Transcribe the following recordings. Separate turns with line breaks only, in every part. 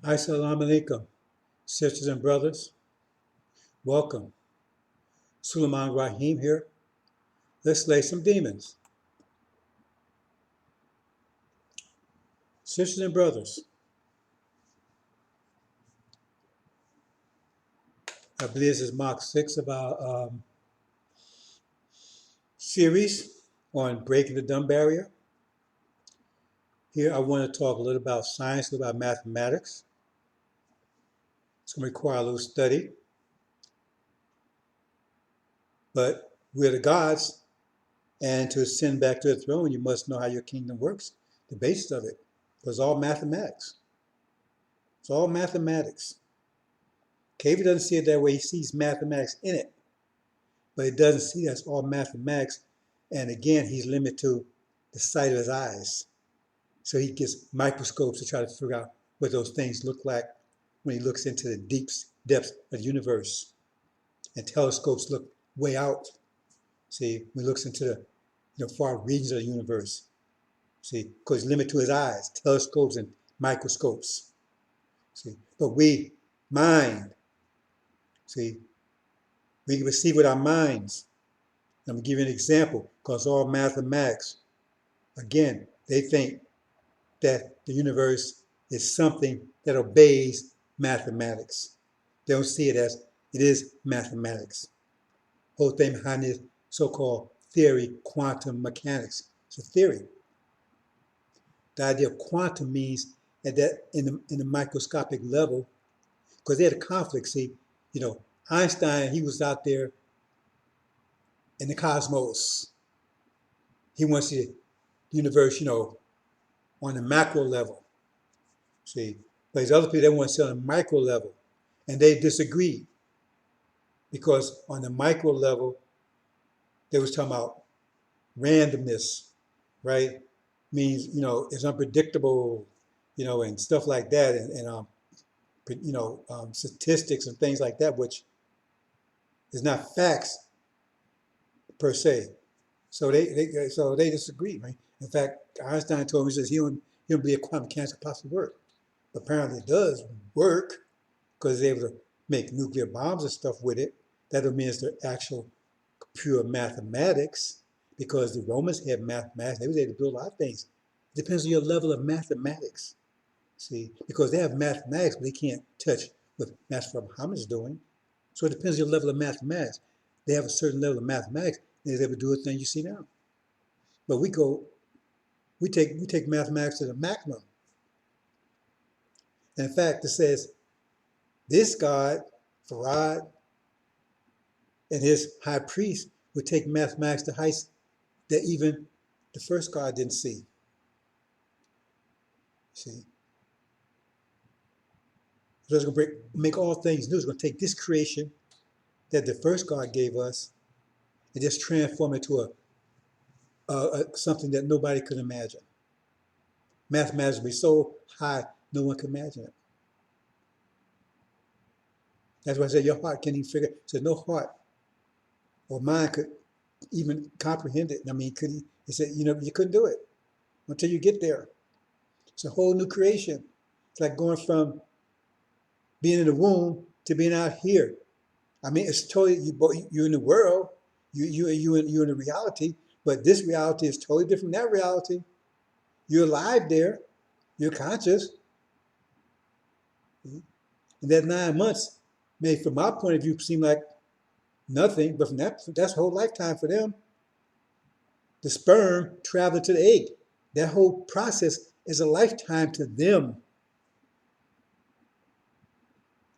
Assalamu alaikum, sisters and brothers. Welcome. Suleiman Rahim here. Let's slay some demons. Sisters and brothers, I believe this is Mark 6 of our series on breaking the dumb barrier. Here I want to talk a little about science, a little about mathematics. It's going to require a little study. But we're the gods, and to ascend back to the throne, you must know how your kingdom works, the basis of it. It's all mathematics. It's all mathematics. Cavey doesn't see it that way. He sees mathematics in it, but he doesn't see that's all mathematics. And again, he's limited to the sight of his eyes. So he gets microscopes to try to figure out what those things look like when he looks into the deep depths of the universe. And telescopes look way out. See, when he looks into the far regions of the universe. See, because he's limited to his eyes, telescopes and microscopes. See, but we mind. See, we can perceive with our minds. I'm going to give you an example, because all mathematics, again, they think that the universe is something that obeys mathematics. They don't see it as it is mathematics. The whole thing behind this so-called theory, quantum mechanics. It's a theory. The idea of quantum means that in the microscopic level, because they had a conflict. See, Einstein, he was out there in the cosmos. He wants to see the universe, on the macro level. See, but there's other people that want to see on the micro level, and they disagree because on the micro level, they was talking about randomness, right? Means it's unpredictable, and stuff like that, and statistics and things like that, which is not facts per se. So they disagree, right? In fact, Einstein told me, he says he don't believe quantum mechanics could possibly work. But apparently it does work because they're able to make nuclear bombs and stuff with it. That don't mean it's the actual pure mathematics, because the Romans had mathematics. They was able to build a lot of things. It depends on your level of mathematics. See, because they have mathematics, but they can't touch what Master Muhammad is doing. So it depends on your level of mathematics. They have a certain level of mathematics, they're able to do a thing you see now. But we take mathematics to the maximum. And in fact, it says this God, Farad, and his high priest would take mathematics to heights that even the first God didn't see. See? So it's going to make all things new. It's going to take this creation that the first God gave us and just transform it to something that nobody could imagine. Mathematics will be so high, no one can imagine it. That's why I said your heart can't even figure it. So no heart or mind could even comprehend it. I mean, he said, you couldn't do it until you get there. It's a whole new creation. It's like going from being in the womb to being out here. I mean, it's totally, you're in the world, you're in the reality, but this reality is totally different from that reality. You're alive there, you're conscious. And that 9 months may, from my point of view, seem like nothing, but from that's a whole lifetime for them. The sperm traveled to the egg. That whole process is a lifetime to them.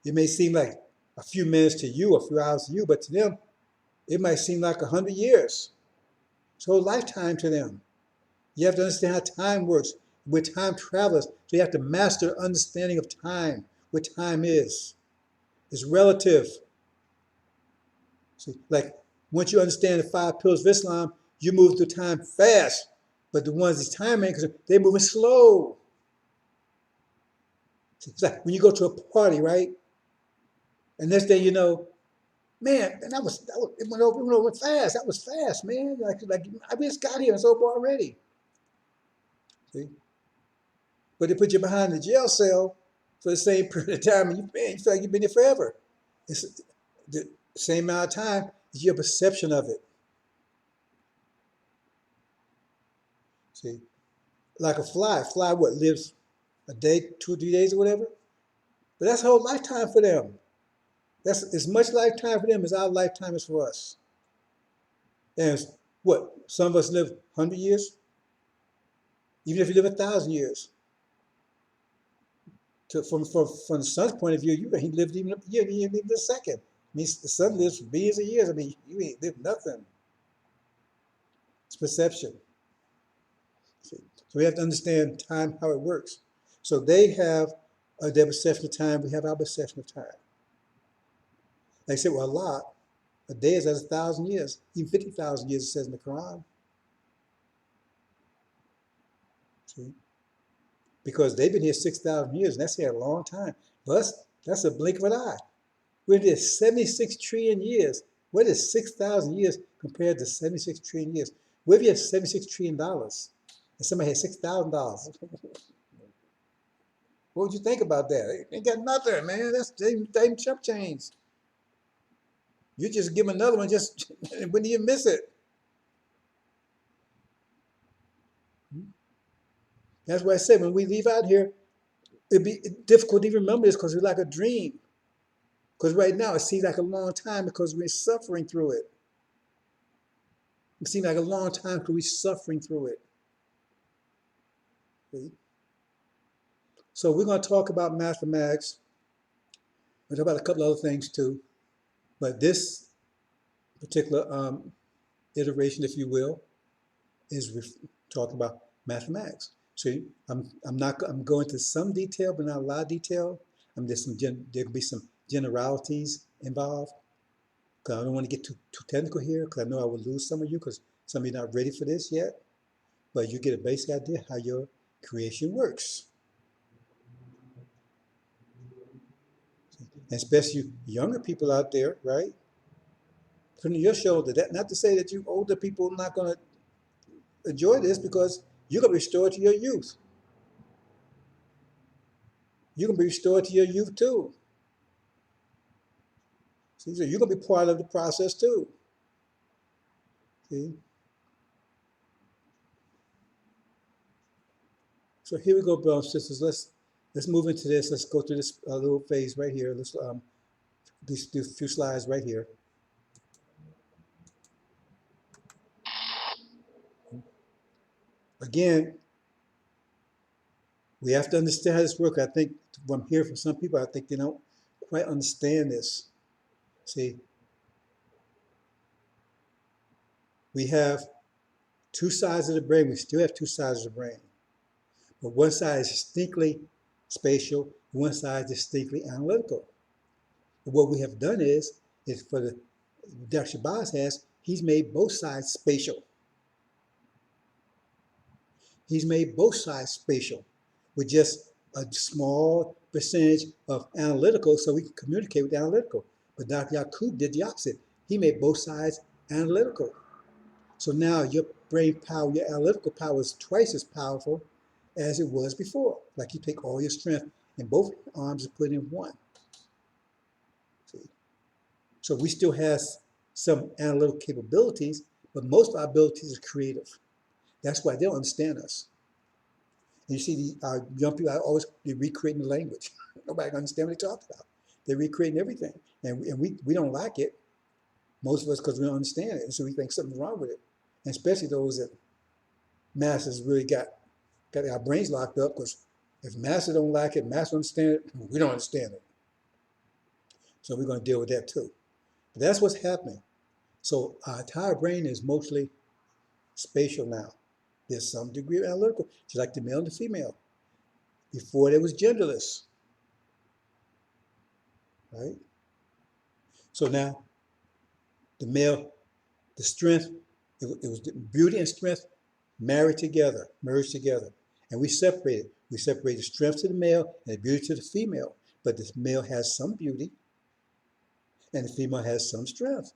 It may seem like a few minutes to you, a few hours to you, but to them, it might seem like 100 years. It's a whole lifetime to them. You have to understand how time works. We're time travelers, so you have to master understanding of time, what time is. It's relative. See, like once you understand the 5 pillars of Islam, you move through time fast. But the ones these time makers, they're moving slow. It's like when you go to a party, right? And next thing you know, man, and it went fast. That was fast, man. Like I just got here, it's over already. See? But they put you behind the jail cell, for the same period of time, and you feel like you've been there forever. It's the same amount of time is your perception of it. See, like a fly. Fly what lives a day, 2 or 3 days, or whatever. But that's a whole lifetime for them. That's as much lifetime for them as our lifetime is for us. And what? Some of us live 100 years. Even if you live 1,000 years, from the sun's point of view, he lived even a year, he lived a second. I mean, the sun lives for billions of years. I mean, you ain't lived nothing. It's perception. See? So we have to understand time, how it works. So they have their perception of time. We have our perception of time. They say, well, a day is as 1,000 years, even 50,000 years, it says in the Quran. See? Because they've been here 6,000 years, and that's here a long time. For us, that's a blink of an eye. We're here 76 trillion years. What is 6,000 years compared to 76 trillion years? We've here $76 trillion, and somebody had $6,000. What would you think about that? They ain't got nothing, man. That's they chump change. You just give them another one, just when do you miss it? That's why I said when we leave out here, it'd be difficult to even remember this because it's like a dream. Because right now it seems like a long time because we're suffering through it. It seems like a long time because we're suffering through it. See? So we're going to talk about mathematics. We'll talk about a couple other things too. But this particular iteration, if you will, is talking about mathematics. So I'm going into some detail, but not a lot of detail. There could be some generalities involved. Because I don't want to get too technical here, because I know I will lose some of you, because some of you are not ready for this yet. But you get a basic idea how your creation works. And especially you younger people out there, right? Put on your shoulder. That not to say that you older people are not going to enjoy this, because you're going to be restored to your youth. You're going to be restored to your youth too. See, so you're going to be part of the process too. See? So here we go, brothers and sisters. Let's move into this. Let's go through this little phase right here. Let's these few slides right here. Again, we have to understand how this works. I think what I'm hearing from some people, I think they don't quite understand this. See, we have two sides of the brain. We still have two sides of the brain. But one side is distinctly spatial, one side is distinctly analytical. And what we have done is for the Dr. Shabazz has, he's made both sides spatial. He's made both sides spatial with just a small percentage of analytical so we can communicate with analytical. But Dr. Yakub did the opposite. He made both sides analytical. So now your brain power, your analytical power is twice as powerful as it was before. Like you take all your strength in both arms and put it in one. See? So we still have some analytical capabilities, but most of our abilities are creative. That's why they don't understand us. And you see, our young people they're recreating the language. Nobody can understand what they talk about. They're recreating everything. And we don't like it, most of us, because we don't understand it. And so we think something's wrong with it. And especially those that masters really got our brains locked up, because if master don't like it, master don't understand it, we don't understand it. So we're going to deal with that too. But that's what's happening. So our entire brain is mostly spatial now. There's some degree of analytical, just like the male and the female. Before there was genderless, right? So now the male, the strength, it was beauty and strength married together, merged together. And we separated. We separated strength to the male and the beauty to the female. But the male has some beauty and the female has some strength.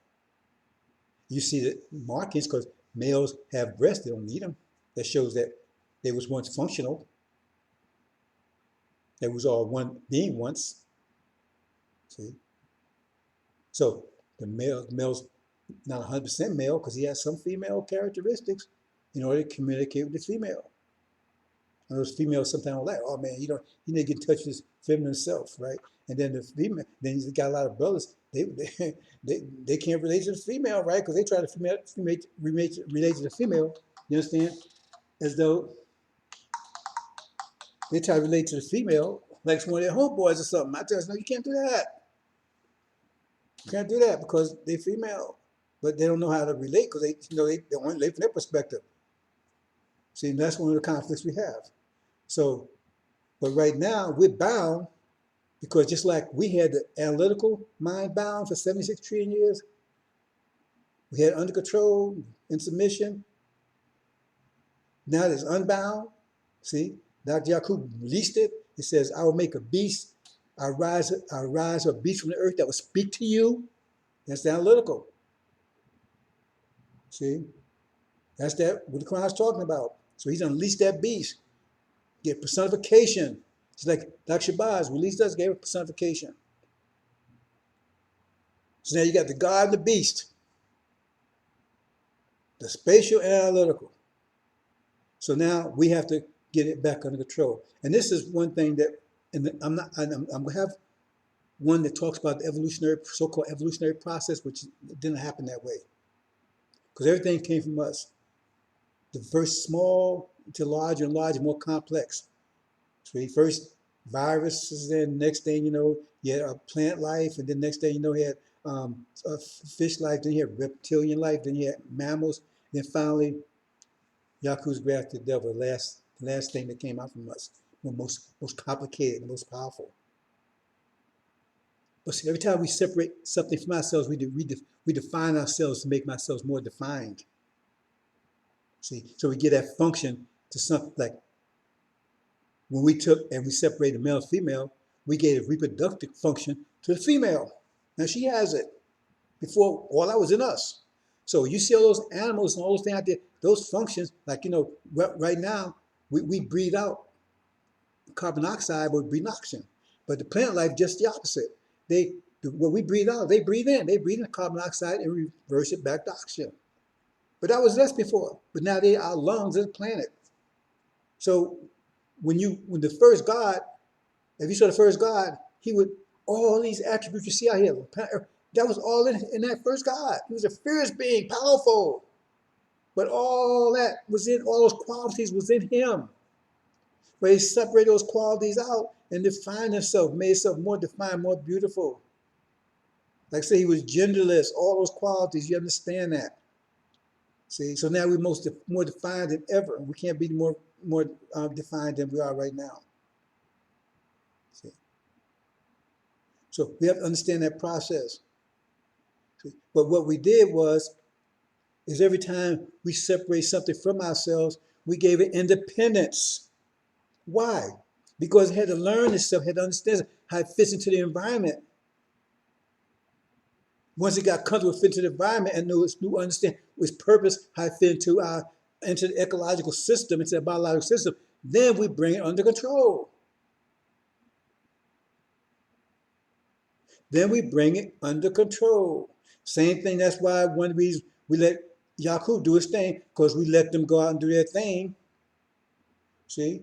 You see the markings because males have breasts, they don't need them. That shows that they was once functional. They was all one being once. See? So the male's not 100% male because he has some female characteristics in order to communicate with the female. And those females sometimes are like, oh man, you need to get in touch with his feminine self, right? And then the female, then you got a lot of brothers, they can't relate to the female, right? Because they try to relate to the female, you understand? As though they try to relate to the female like it's one of their homeboys or something. I tell them, no, you can't do that. You can't do that because they're female. But they don't know how to relate because they only relate from their perspective. See, and that's one of the conflicts we have. So, but right now we're bound because just like we had the analytical mind bound for 76 trillion years, we had under control, in submission. Now it's unbound. See, Dr. Yakub released it. It says, I will make a beast. I rise a beast from the earth that will speak to you. That's the analytical. See, that's what the Quran's talking about. So he's unleashed that beast. Get personification. It's like Dr. Shabazz released us, gave it personification. So now you got the God and the beast, the spatial and analytical. So now we have to get it back under control. And this is one thing that, and I'm going to have one that talks about the evolutionary, so-called evolutionary process, which didn't happen that way. Because everything came from us. The first small to larger and larger, more complex. So first viruses, then next thing you know, you had a plant life, and then next thing you know, you had fish life, then you had reptilian life, then you had mammals, then finally, Yakub's graph to the devil, the last thing that came out from us, the most complicated, the most powerful. But see, every time we separate something from ourselves, we define ourselves to make ourselves more defined. See, so we get that function to something like when we took and we separated male and female, we gave a reproductive function to the female. Now she has it. Before, all that was in us. So you see all those animals and all those things out there, those functions, like, right now, we breathe out carbon dioxide, but we breathe oxygen. But the plant life, just the opposite. What we breathe out, they breathe in. They breathe in carbon dioxide and reverse it back to oxygen. But that was us before. But now they are lungs of the planet. So when the first God, if you saw the first God, he would, all these attributes you see out here, that was all in that first God. He was a fierce being, powerful. But all that was all those qualities was in him. But he separated those qualities out and defined himself, made himself more defined, more beautiful. Like I say, he was genderless, all those qualities, you understand that. See, so now we're more defined than ever. We can't be more defined than we are right now. See? So we have to understand that process. See? But what we did is every time we separate something from ourselves, we gave it independence. Why? Because it had to learn itself, had to understand how it fits into the environment. Once it got comfortable with fitting into the environment and knew understand its purpose, how it fit into the ecological system, into the biological system, then we bring it under control. Then we bring it under control. Same thing, that's why one reason we let Yakub do his thing, because we let them go out and do their thing. See?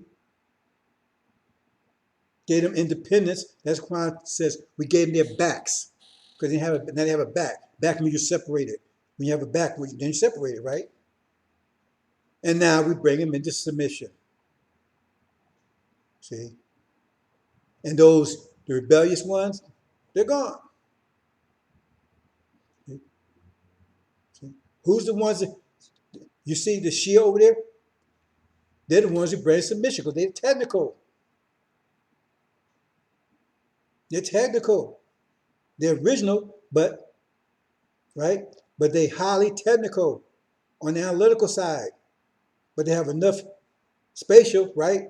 Gave them independence. That's why it says we gave them their backs. Because now they have a back. Back means you're separated. When you have a back, then you're separated, right? And now we bring them into submission. See? And the rebellious ones, they're gone. See? Who's the ones that, you see the Shia over there? They're the ones who bring submission because they're technical. They're technical. They're original, but they're highly technical on the analytical side. But they have enough spatial, right?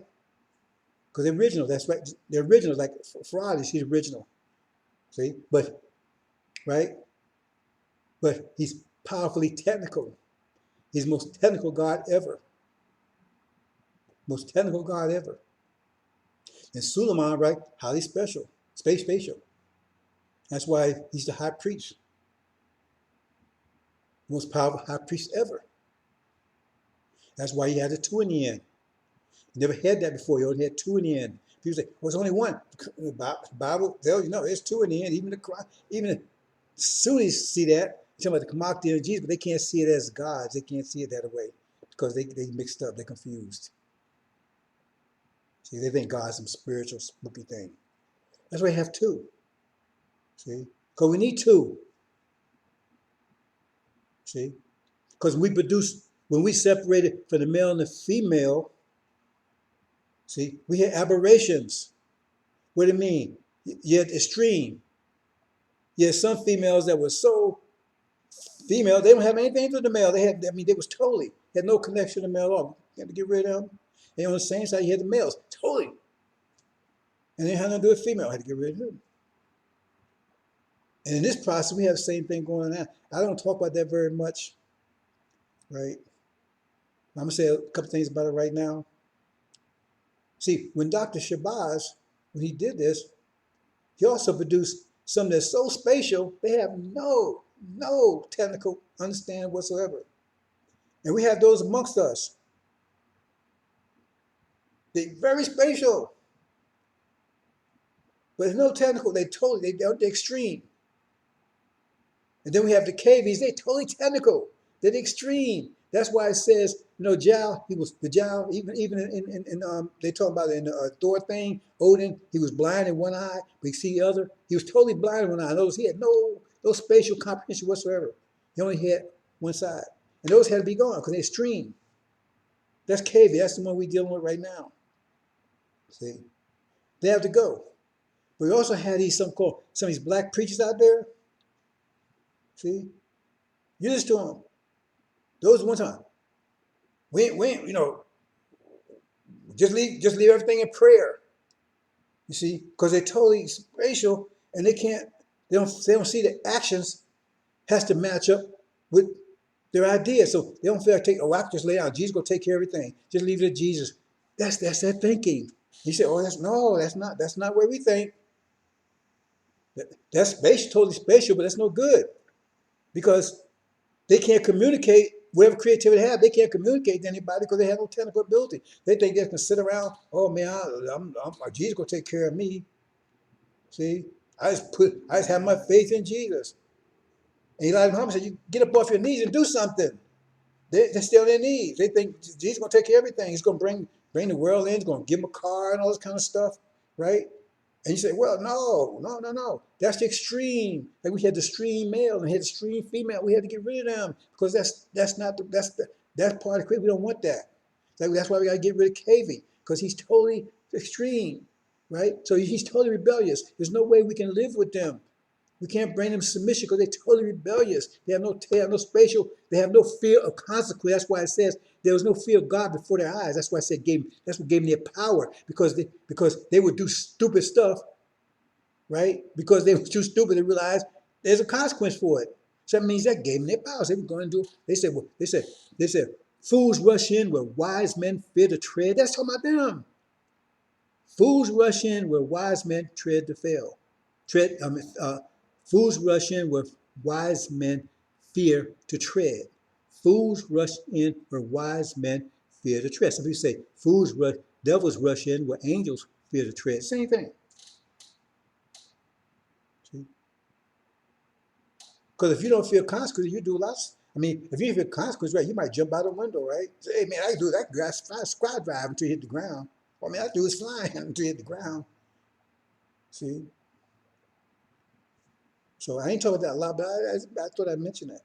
Because they're original, that's right. They're original, like Friday, she's original. See? But he's powerfully technical. He's the most technical God ever. Most technical God ever. And Suleiman, right, highly special, spatial. That's why he's the high priest, most powerful high priest ever. That's why he had a two in the end. He never had that before. He only had two in the end. People say, well, it's only one. The Bible tells you, no, there's two in the end. Even the Sunnis see that. You're talking about the Kamak and Jesus, but they can't see it as gods. They can't see it that way because they mixed up. They're confused. See, they think God's some spiritual, spooky thing. That's why you have two. See? Because we need two. See? Because when we separated from the male and the female, see, we had aberrations. What do you mean? You had extreme. You had some females that were so female, they don't have anything to the male. They was totally, had no connection to the male at all. You had to get rid of them. And on the same side, you had the males, totally. And they had nothing to do with female. I had to get rid of them. And in this process, we have the same thing going on. I don't talk about that very much, right? I'm going to say a couple things about it right now. See, when Dr. Shabazz, when he did this, he also produced something that's so spatial, they have no technical understanding whatsoever. And we have those amongst us. They're very spatial. But there's no technical, they're the extreme. And then we have the KVs, they're totally technical. They're the extreme. That's why it says, Jal, he was the Jal, even in they talk about it in the Thor thing, Odin, he was blind in one eye, but you see the other. He was totally blind in one eye. Notice he had no spatial comprehension whatsoever. He only had one side. And those had to be gone because they're extreme. That's KV, that's the one we're dealing with right now. See? They have to go. But we also had some of these black preachers out there. See? You listen to them. Those one time. We just leave everything in prayer. You see, because they're totally spatial and they don't see the actions has to match up with their ideas. So they don't feel like I can just lay down. Jesus will take care of everything. Just leave it to Jesus. That's their thinking. You say, that's not where we think. That's spatial, totally spatial, but that's no good. Because they can't communicate whatever creativity they have. They can't communicate to anybody because they have no technical ability. They think they can sit around, oh man, Jesus will take care of me. See, I just have my faith in Jesus. And Elijah Muhammad said, you get up off your knees and do something. They're still on their knees. They think Jesus is going to take care of everything. He's going to bring the world in. He's going to give them a car and all this kind of stuff, right? And you say, well, no. That's the extreme. Like we had the extreme male and we had the extreme female. We had to get rid of them because that's part of the creed. We don't want that. That's why we got to get rid of KV because he's totally extreme, right? So he's totally rebellious. There's no way we can live with them. We can't bring them submission because they're totally rebellious. They have no spatial. They have no fear of consequence. That's why it says there was no fear of God before their eyes. That's why I said that's what gave them their power because they would do stupid stuff, right? Because they were too stupid. They realized there's a consequence for it. So that means that gave them their powers. They were going to do. They said fools rush in where wise men fear to tread. That's talking about them. Fools rush in where wise men tread to fail. Fools rush in where wise men fear to tread. Fools rush in where wise men fear to tread. Some people say devils rush in where angels fear to tread. Same thing. Because if you don't feel consequences, you do lots. If you feel consequences, right, you might jump out a window, right? Say, hey man, I can do that. Squad drive until you hit the ground. I do is flying until you hit the ground. See? So I ain't talking about that a lot, but I thought I'd mention that.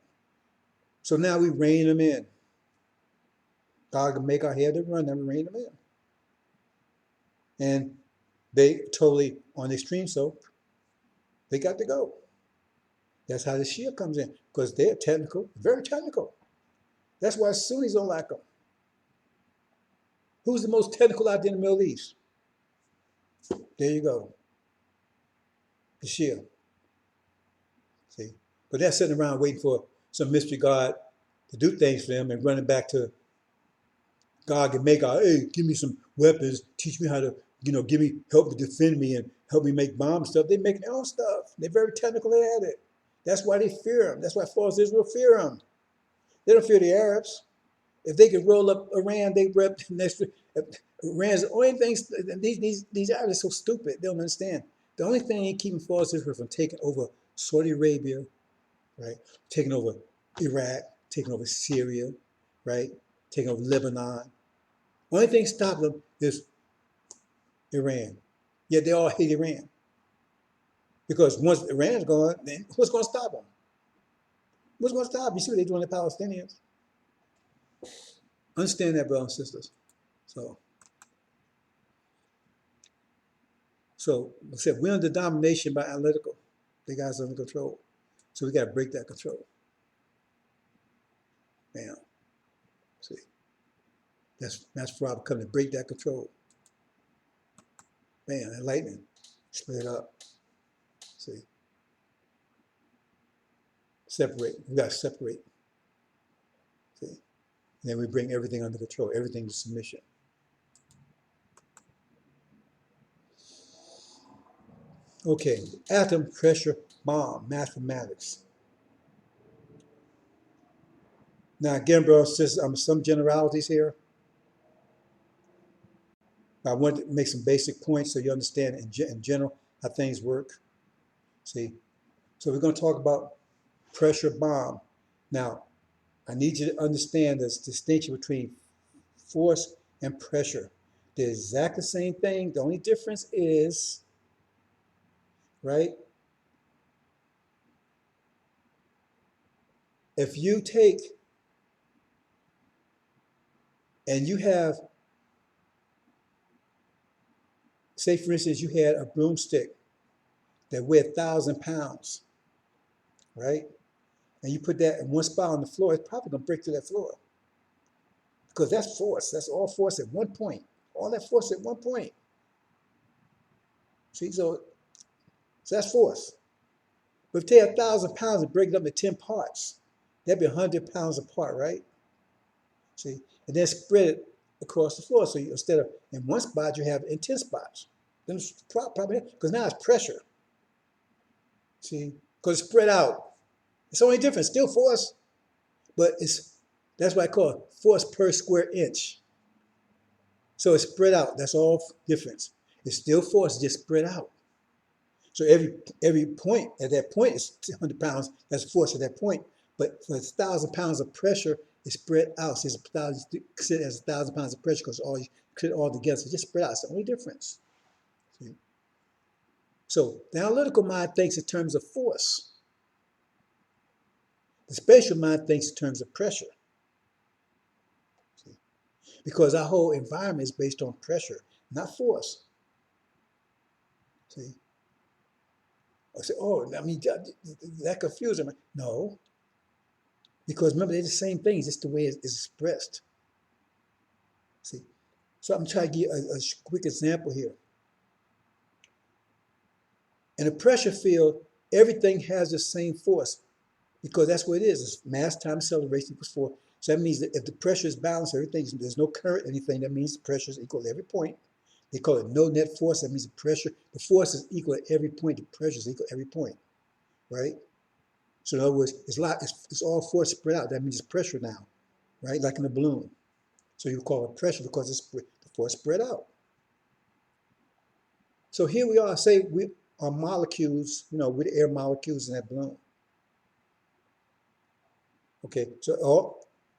So now we rein them in. God can make our head to run, then we rein them in. And they totally on the extreme, so they got to go. That's how the Shia comes in, because they're technical, very technical. That's why Sunnis don't like them. Who's the most technical out there in the Middle East? There you go. The Shia. See? But they're sitting around waiting for some mystery God to do things for them and running back to God can make hey, give me some weapons, teach me how to help me defend me and help me make bomb stuff. They make their own stuff. They're very technical at it. That's why they fear them. That's why foreigners Israel fear them. They don't fear the Arabs. If they could roll up Iran, they rep next. Iran's the only thing. These Arabs are so stupid. They don't understand. The only thing keeping foreigners Israel from taking over Saudi Arabia, right? Taking over Iraq, taking over Syria, right? Taking over Lebanon. Only thing stopping them is Iran. Yet they all hate Iran. Because once Iran's gone, then what's going to stop them? What's going to stop? You see what they're doing to the Palestinians? Understand that, brothers and sisters. So I said, we're under domination by analytical. They got us under control. So we got to break that control. Bam. See, that's Rob coming to break that control. Bam, that lightning, split up. See, separate. We got to separate. See, and then we bring everything under control, everything to submission. Okay, atom pressure bomb, mathematics. Now again, brothers and sisters, some generalities here. I want to make some basic points so you understand in general how things work. See, so we're going to talk about pressure bomb. Now, I need you to understand this distinction between force and pressure. They're exactly the same thing. The only difference is, right? If you take and you have, say for instance, you had a broomstick that weighed 1,000 pounds, right? And you put that in one spot on the floor, it's probably going to break through that floor. Because that's force. That's all force at one point. All that force at one point. See, so that's force. But if you take 1,000 pounds and break it up into 10 parts, that'd be 100 pounds apart, right? See, and then spread it across the floor. So instead of in one spot, you have it in 10 spots. Then it's probably, because now it's pressure. See, because it's spread out. It's only different, still force, but that's what I call it, force per square inch. So it's spread out. That's all difference. It's still force, just spread out. So every point at that point is 100 pounds. That's force at that point. But for 1,000 pounds of pressure, it's spread out. So it's as 1,000 pounds of pressure because you put it all together. So just spread out. It's the only difference. See? So the analytical mind thinks in terms of force. The spatial mind thinks in terms of pressure. See? Because our whole environment is based on pressure, not force. See? I say, oh, I mean, that confusing. No. Because remember, they're the same things, just the way it's expressed. See? So I'm trying to give a quick example here. In a pressure field, everything has the same force because that's what it is. It's mass times acceleration equals force. So that means that if the pressure is balanced, there's no current, anything, that means the pressure is equal at every point. They call it no net force. That means the force is equal at every point. The pressure is equal at every point, right? So in other words, it's all force spread out. That means it's pressure now, right? Like in a balloon. So you call it pressure because it's the force spread out. So here we are, say we are molecules, with air molecules in that balloon. Okay, so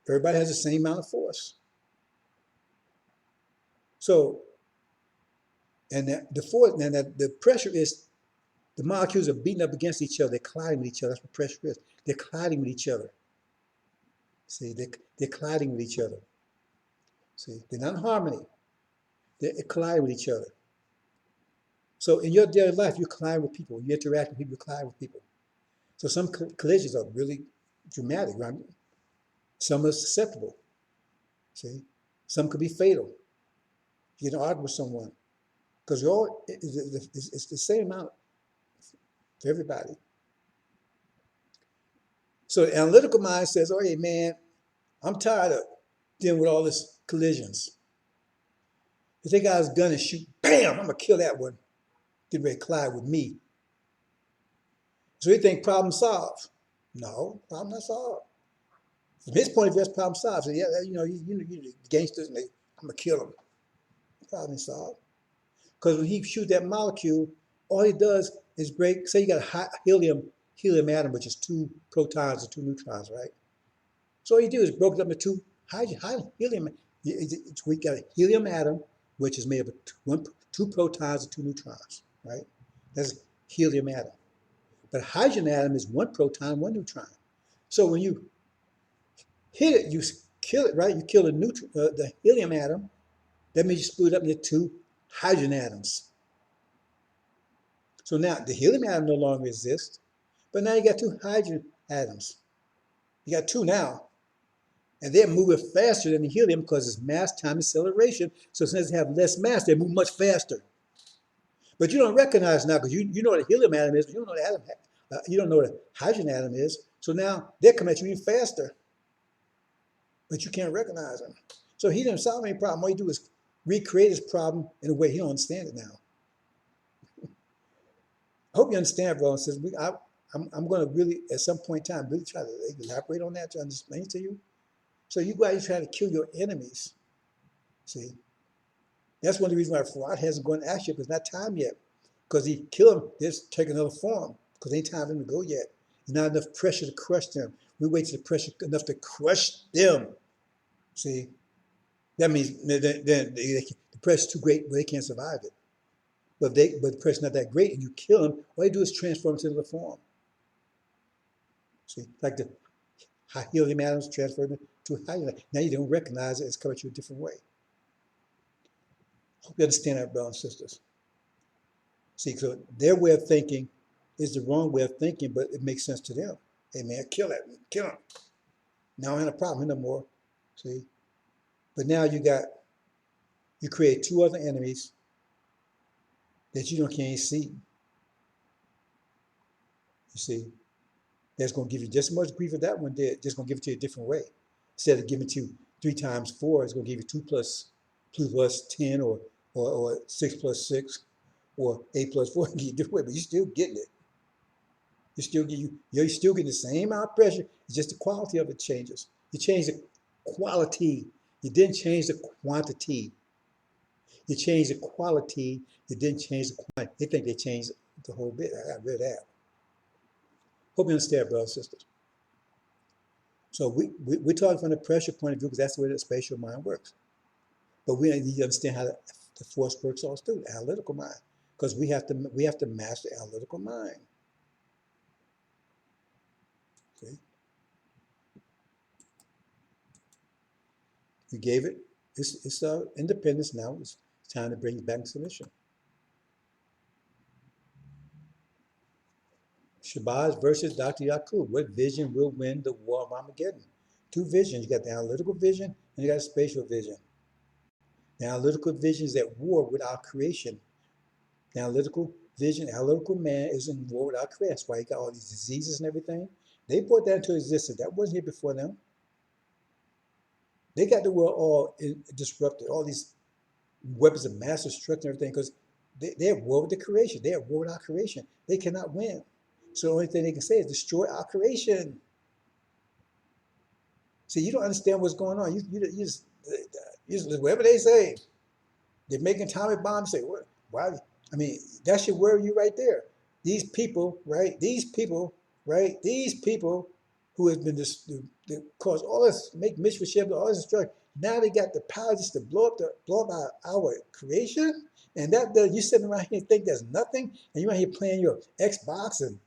everybody has the same amount of force. So, and the pressure is, the molecules are beating up against each other. They're colliding with each other. That's what pressure is. They're colliding with each other. See, they're colliding with each other. See, they're not in harmony. They're colliding with each other. So in your daily life, you collide with people. You interact with people, you collide with people. So some collisions are really dramatic, right? Some are susceptible. See, some could be fatal. You get an argument with someone because it's the same amount for everybody. So the analytical mind says, "Oh, hey, man, I'm tired of dealing with all this collisions. If they got his gun and shoot, bam, I'm gonna kill that one. Get ready to collide with me. So he think problem solved. No, problem not solved. From his point of view, that's problem solved. So yeah, you gangsters, and I'm gonna kill them. Problem solved. Because when he shoot that molecule, all he does is break. Say you got a helium atom, which is 2 protons and 2 neutrons, right? So all you do is broke it up into 2 helium. We got a helium atom, which is made of 2 protons and 2 neutrons, right? That's helium atom. But a hydrogen atom is 1 proton, 1 neutron. So when you hit it, you kill it, right? You kill the helium atom. That means you split it up into 2 hydrogen atoms. So now the helium atom no longer exists, but now you got 2 hydrogen atoms. You got 2 now. And they're moving faster than the helium because it's mass time acceleration. So since they have less mass, they move much faster. But you don't recognize now because you know what a helium atom is, but you don't know the atom. You don't know what a hydrogen atom is. So now they're coming at you even faster, but you can't recognize them. So he didn't solve any problem. All he do is recreate his problem in a way he don't understand it now. I hope you understand, bro. And says I'm going to really, at some point in time, really try to elaborate on that to explain it to you. So you guys try to kill your enemies. See, that's one of the reasons why fraud hasn't gone to action because it's not time yet. Because he killed them, just take another form because ain't time for them to go yet. There's not enough pressure to crush them. We wait till the pressure enough to crush them. See, that means then the pressure's too great, but they can't survive it. But the pressure's not that great, and you kill them. All they do is transform into another form. See, like the helium atoms transferred to hydrogen. Now you don't recognize it; it's coming to you a different way. Hope you understand that, brothers and sisters. See, so their way of thinking is the wrong way of thinking, but it makes sense to them. Hey man, kill that, kill him. Now I ain't a problem no more. See, but now you create 2 other enemies that you can't see. You see, that's going to give you just as much grief as that one did. Just going to give it to you a different way. Instead of giving it to you 3 times 4, it's going to give you 2 plus 10 or 6 plus 6 or 8 plus 4. Give you a different way, but you're still getting it. You're still getting the same amount of pressure. It's just the quality of it changes. You change the quality. You didn't change the quantity. You changed the quality. You didn't change the quantity. They think they changed the whole bit. I got rid of that. Hope you understand, brothers and sisters. So we're talking from the pressure point of view because that's the way the spatial mind works. But we need to understand how the force works also too, the analytical mind. Because we have to master the analytical mind. See? We gave it its independence. Now it's time to bring it back to submission. Shabazz versus Dr. Yakub. What vision will win the war of Armageddon? 2 visions. You got the analytical vision and you got the spatial vision. The analytical vision is at war with our creation. The analytical vision, analytical man is in war with our creation. That's why he got all these diseases and everything. They brought that into existence. That wasn't here before them. They got the world all disrupted. All these weapons of mass destruction and everything because they're at war with the creation. They're at war with our creation. They cannot win. So the only thing they can say is destroy our creation. See, you don't understand what's going on. You just whatever they say. They're making atomic bombs. Say what? Why? I mean, that should worry you right there. These people, right? These people, right? These people who have been cause all this, make mischief, all this destruction. Now they got the power just to blow up our creation. And you sitting around here and think there's nothing, and you're out here playing your Xbox and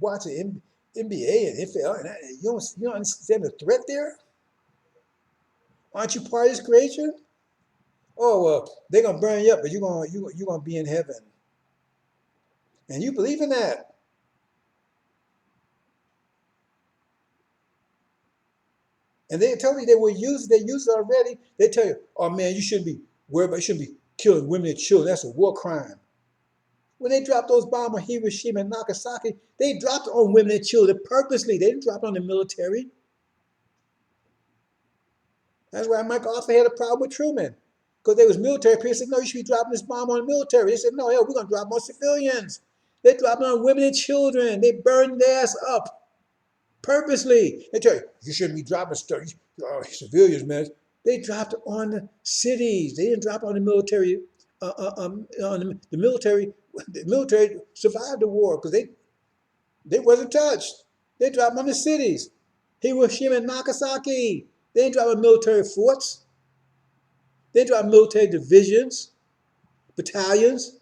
watching NBA and NFL, and you don't understand the threat there? Aren't you part of this creation? Oh well, they're gonna burn you up, but you're gonna be in heaven. And you believe in that. And they tell you they use it already. They tell you, oh man, you shouldn't be worried about, you shouldn't be killing women and children. That's a war crime. When they dropped those bombs on Hiroshima and Nagasaki, they dropped it on women and children purposely. They didn't drop it on the military. That's why Michael Arthur had a problem with Truman. Because they was military people said, no, you should be dropping this bomb on the military. They said, no, hell, we're going to drop on civilians. They dropped it on women and children. They burned their ass up purposely. They tell you, you shouldn't be dropping stuff. Civilians, man. They dropped it on the cities. They didn't drop it on the military. On the military. The military survived the war because they wasn't touched. They dropped on the cities. Hiroshima and Nagasaki. They didn't drop on military forts. They didn't drop military divisions, battalions.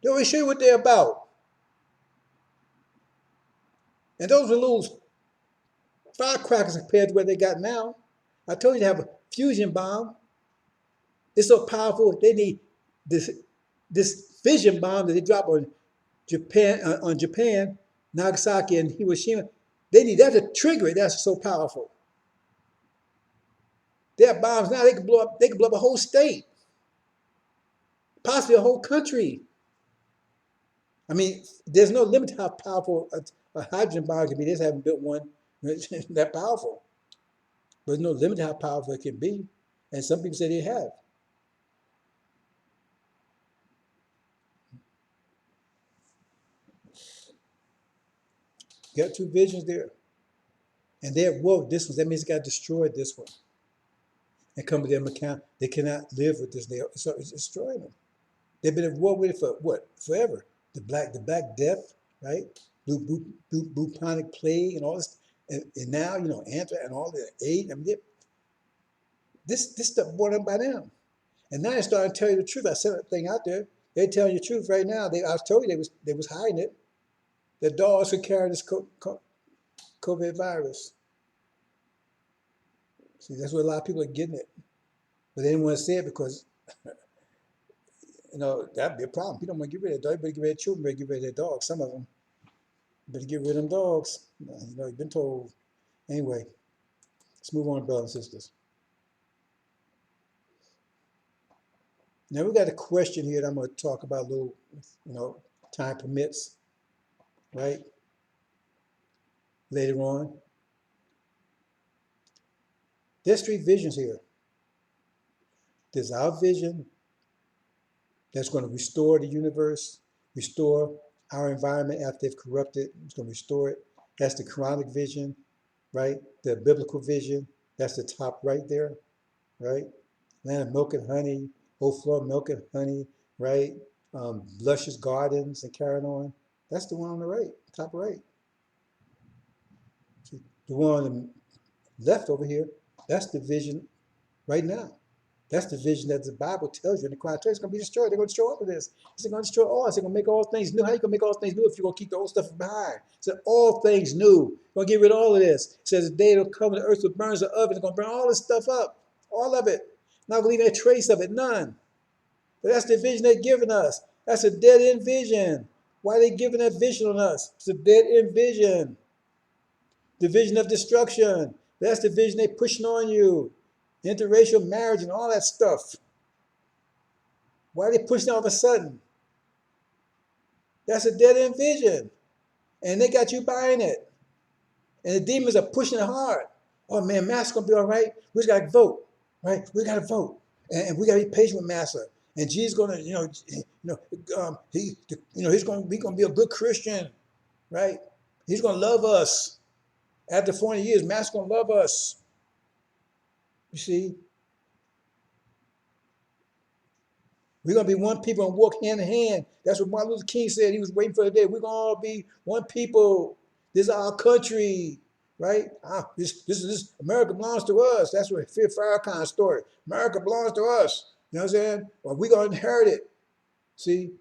They always show you what they're about. And those are little firecrackers compared to what they got now. I told you to have a fusion bomb. It's so powerful. They need this fission bomb that they drop on Japan, Nagasaki, and Hiroshima. They need that to trigger it. That's so powerful. They have bombs now. They can blow up. They can blow up a whole state, possibly a whole country. I mean, there's no limit to how powerful a hydrogen bomb can be. They just haven't built one that powerful. But there's no limit to how powerful it can be. And some people say they have. You got two visions there. And they're at war with this one. That means they got destroyed this one. And come to them account, they cannot live with this. So it's destroying them. They've been at war with it for what? Forever. The Black Death, right? Bubonic plague and all this. And now, anthrax and all the AIDS. I mean, this stuff brought up by them. And now they're starting to tell you the truth. I said that thing out there. They're telling you the truth right now. I told you they was hiding it. The dogs could carry this COVID virus. See, that's what a lot of people are getting it. But they didn't want to say it because, that'd be a problem. People don't want to get rid of their dogs. Better get rid of children. Better get rid of their dogs. Some of them better get rid of them dogs. You've been told. Anyway, let's move on, brothers and sisters. Now we got a question here that I'm going to talk about a little, time permits, right? Later on. There's three visions here. There's our vision that's going to restore the universe, restore our environment after they've corrupted. It's going to restore it. That's the Quranic vision, right? The biblical vision. That's the top right there, right? Land of milk and honey, overflow of milk and honey, right? Luscious gardens and carrying on. That's the one on the right, top right. See, the one on the left over here, that's the vision right now. That's the vision that the Bible tells you in the Quran. It's going to be destroyed. They're going to destroy all of this. It's going to destroy all. It's going to make all things new. How you going to make all things new if you're going to keep the old stuff behind? It said all things new. You're going to get rid of all of this. It says the day it'll come and the earth will burn as an oven. It's going to burn all this stuff up. All of it. Not going to leave a trace of it. None. But that's the vision they're giving us. That's a dead-end vision. Why are they giving that vision on us? It's a dead-end vision. The vision of destruction. That's the vision they're pushing on you. Interracial marriage and all that stuff. Why are they pushing all of a sudden? That's a dead-end vision. And they got you buying it. And the demons are pushing it hard. Oh man, Master's going to be all right. We just got to vote, right? We got to vote. And we got to be patient with Master. And Jesus going to, he's going to be a good Christian, right? He's going to love us. After 40 years, Master's going to love us. You see? We're going to be one people and walk hand in hand. That's what Martin Luther King said. He was waiting for the day. We're going to all be one people. This is our country, right? This America belongs to us. That's what Fear Farrakhan's story. America belongs to us. You know what I'm saying? Well, we're going to inherit it. See?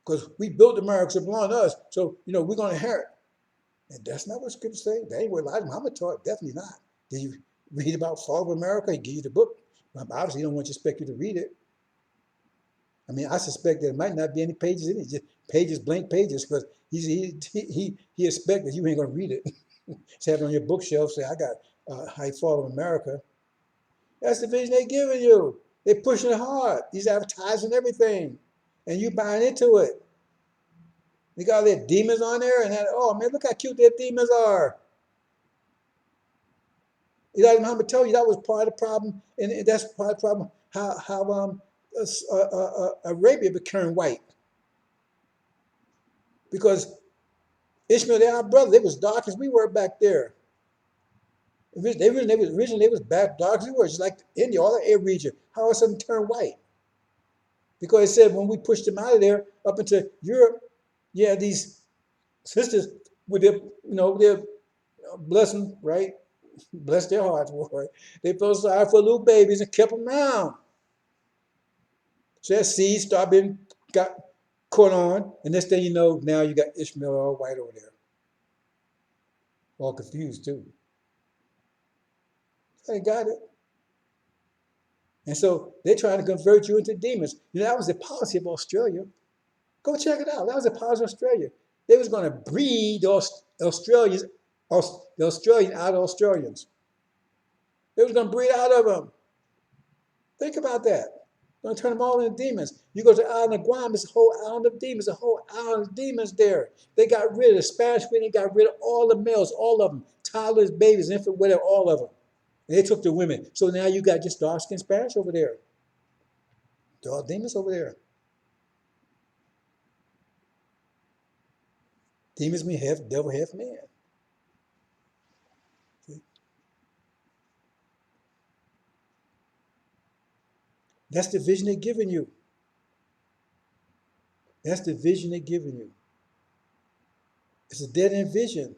Because we built America, so it belongs to us. So, we're going to inherit. And that's not what Scripture say. That ain't what Elijah Muhammad taught. Definitely not. Did you read about Fall of America? He give you the book. Obviously, he don't want you to expect you to read it. I mean, I suspect there might not be any pages in it. Just pages, blank pages, because he expects that you ain't going to read it. Just have it on your bookshelf, say, I got High Fall of America. That's the vision they're giving you. They're pushing it hard. These advertising everything. And you buying into it. They got all their demons on there, and oh man, look how cute their demons are. Elijah Muhammad told you that was part of the problem, and that's part of the problem. How Arabia became white because Ishmael, they're our brother. They was dark as we were back there. Originally they was back dark as we were, just like India, all the Arab region. How all of a sudden turned white? Because it said when we pushed them out of there up into Europe, yeah, these sisters with their, their blessing, right? Bless their hearts, boy. They felt sorry for little babies and kept them around. So that seed started being got caught on, and next thing you know, now you got Ishmael all white over there, all confused too. They got it. And so they're trying to convert you into demons. That was the policy of Australia. Go check it out. That was the policy of Australia. They was going to breed Australians, the Australian out of Australians. They was going to breed out of them. Think about that. Going to turn them all into demons. You go to the island of Guam, it's a whole island of demons, a whole island of demons there. They got rid of the Spanish, they got rid of all the males, all of them, toddlers, babies, infant, whatever, all of them. And they took the women. So now you got just dark-skinned Spanish over there. They're all demons over there. Demons mean half devil, half man. See? That's the vision they're giving you. That's the vision they're giving you. It's a dead-end vision.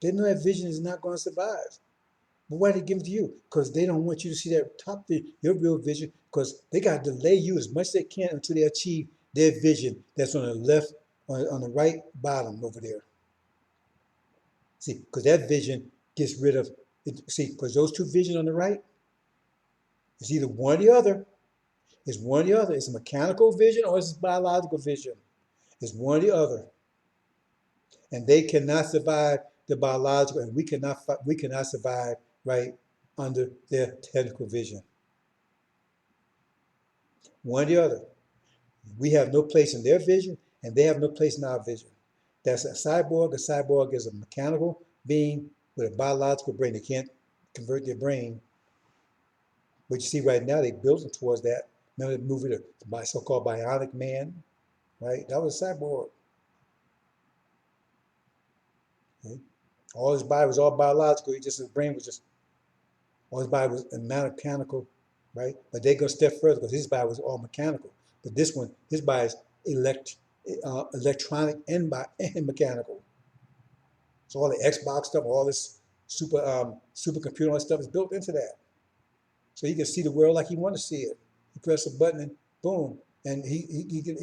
They know that vision is not going to survive. But why they give it to you? Because they don't want you to see that top vision, your real vision, because they got to delay you as much as they can until they achieve their vision that's on the left, on the right bottom over there. See, because that vision gets rid of, see, because those two visions on the right, it's either one or the other. It's one or the other. It's a mechanical vision or it's a biological vision. It's one or the other. And they cannot survive the biological, and we cannot survive right under their technical vision. One or the other. We have no place in their vision, and they have no place in our vision. That's a cyborg. A cyborg is a mechanical being with a biological brain. They can't convert their brain. But you see right now, they built them towards that. Remember the movie, the so-called Bionic Man, right? That was a cyborg. Okay? All his body was all biological. His brain was just, all his body was mechanical, right? But they go a step further because his body was all mechanical. But this one, his body is electronic and mechanical. So all the Xbox stuff, all this supercomputer, all that stuff is built into that. So he can see the world like he wants to see it. He press a button and boom, and he can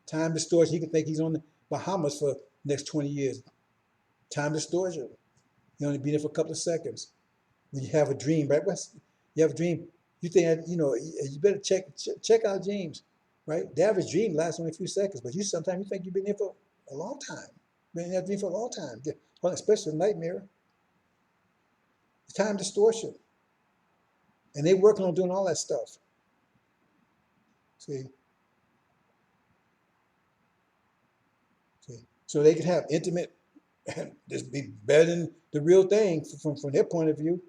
time distortion. He can think he's on the Bahamas for the next 20 years. Time distortion. He only be there for a couple of seconds. When you have a dream, right? You have a dream. You think you better check out dreams, right? The average dream lasts only a few seconds, but sometimes you think you've been there for a long time. Been in that dream for a long time, especially a nightmare. It's time distortion. And they're working on doing all that stuff. See? So they can have intimate, just be better than the real thing from their point of view.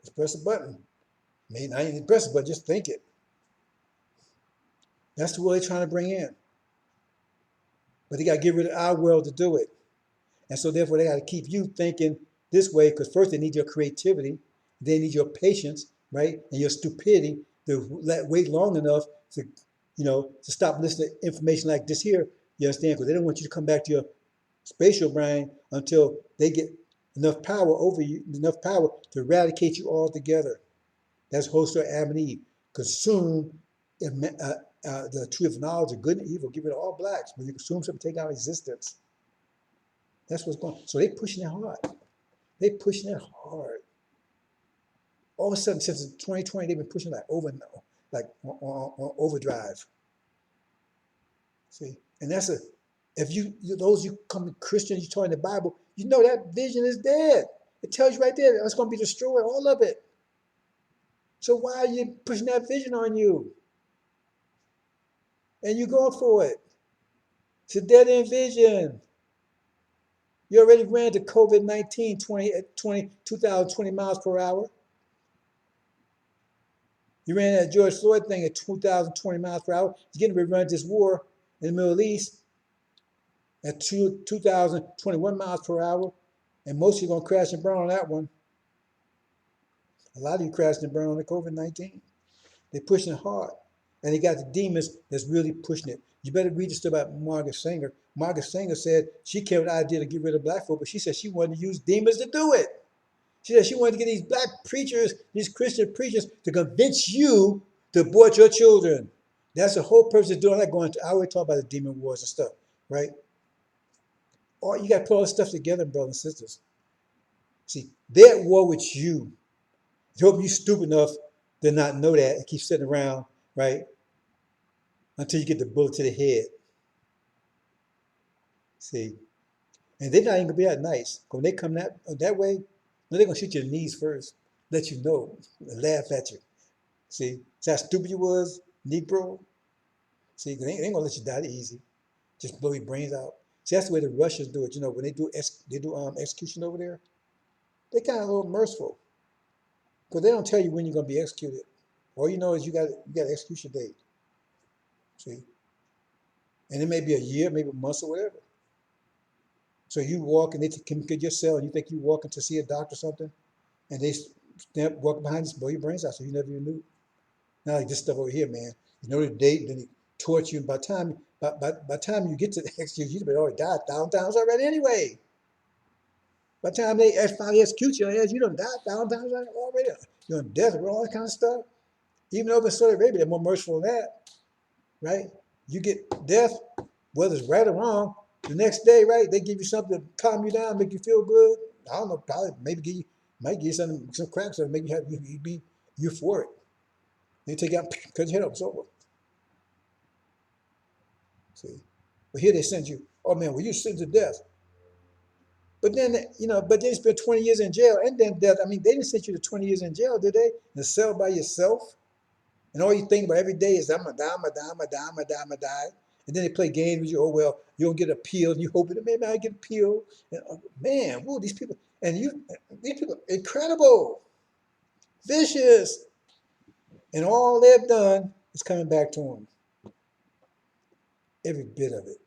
Just press a button. Maybe not even press it, but just think it. That's the world they're trying to bring in. But they got to get rid of our world to do it. And so therefore they got to keep you thinking this way, because first they need your creativity, they need your patience, right? And your stupidity to wait long enough to, to stop listening to information like this here. You understand? Because they don't want you to come back to your spatial brain until they get enough power over you, enough power to eradicate you altogether. That's whole story, Adam and Eve. Consume the tree of knowledge of good and evil, give it to all blacks. When you consume something, take out existence. That's what's going on. So they're pushing it hard. They're pushing it hard. All of a sudden, since 2020, they've been pushing on overdrive. See, and that's if those you come Christians, you talk in the Bible, you know that vision is dead. It tells you right there, it's going to be destroyed, all of it. So why are you pushing that vision on you? And you're going for it. It's a dead end vision. You already ran to COVID-19 2020 miles per hour. You ran that George Floyd thing at 2020 miles per hour. You're getting ready to run this war in the Middle East at 2021 miles per hour. And most of you are going to crash and burn on that one. A lot of you crashed and burned on the COVID-19. They're pushing it hard. And they got the demons that's really pushing it. You better read the stuff about Margaret Sanger. Margaret Sanger said she came with the idea to get rid of black folk, but she said she wanted to use demons to do it. She said she wanted to get these black preachers, these Christian preachers, to convince you to abort your children. That's the whole purpose of doing that. I always talk about the demon wars and stuff, right? Or you got to put all this stuff together, brothers and sisters. See, they're at war with you. I hope you're stupid enough to not know that and keep sitting around, right? Until you get the bullet to the head. See, and they're not even gonna be that nice. When they come that way, they're gonna shoot you in the knees first, let you know, and laugh at you. See how stupid you was, Negro. See, they ain't gonna let you die easy. Just blow your brains out. See, that's the way the Russians do it. You know, when they do execution over there, they kind of a little merciful, because they don't tell you when you're gonna be executed. All you know is you got an execution date. See, and it may be a year, maybe a month or whatever. So you walk and they can get your cell, and you think you walking to see a doctor or something, and they walk behind you, blow your brains out, so you never even knew. Not like this stuff over here, man. You know the date, and then they torture you. And by the time you get to the execution, you've already died 1,000 times already anyway. By the time they finally execute you, you done died 1,000 times already. You're on death row, all that kind of stuff. Even over in Saudi Arabia, they're more merciful than that, right? You get death, whether it's right or wrong. The next day, right, they give you something to calm you down, make you feel good. I don't know, probably maybe might give you some cracks that make you be euphoric. They take out, cut your head up, it's over. See, but here they send you, oh man, well you sent to death. But then, but they spent 20 years in jail and then death. I mean, they didn't send you to 20 years in jail, did they? In a cell by yourself? And all you think about every day is, I'm going to die, I'm going to die, I'm going to die, I'm going to die, I'm going to die. And then they play games with you. Oh, well, you don't get appealed. And you hope that maybe I get appealed. And, man, whoa, these people, these people, incredible, vicious. And all they've done is coming back to them. Every bit of it.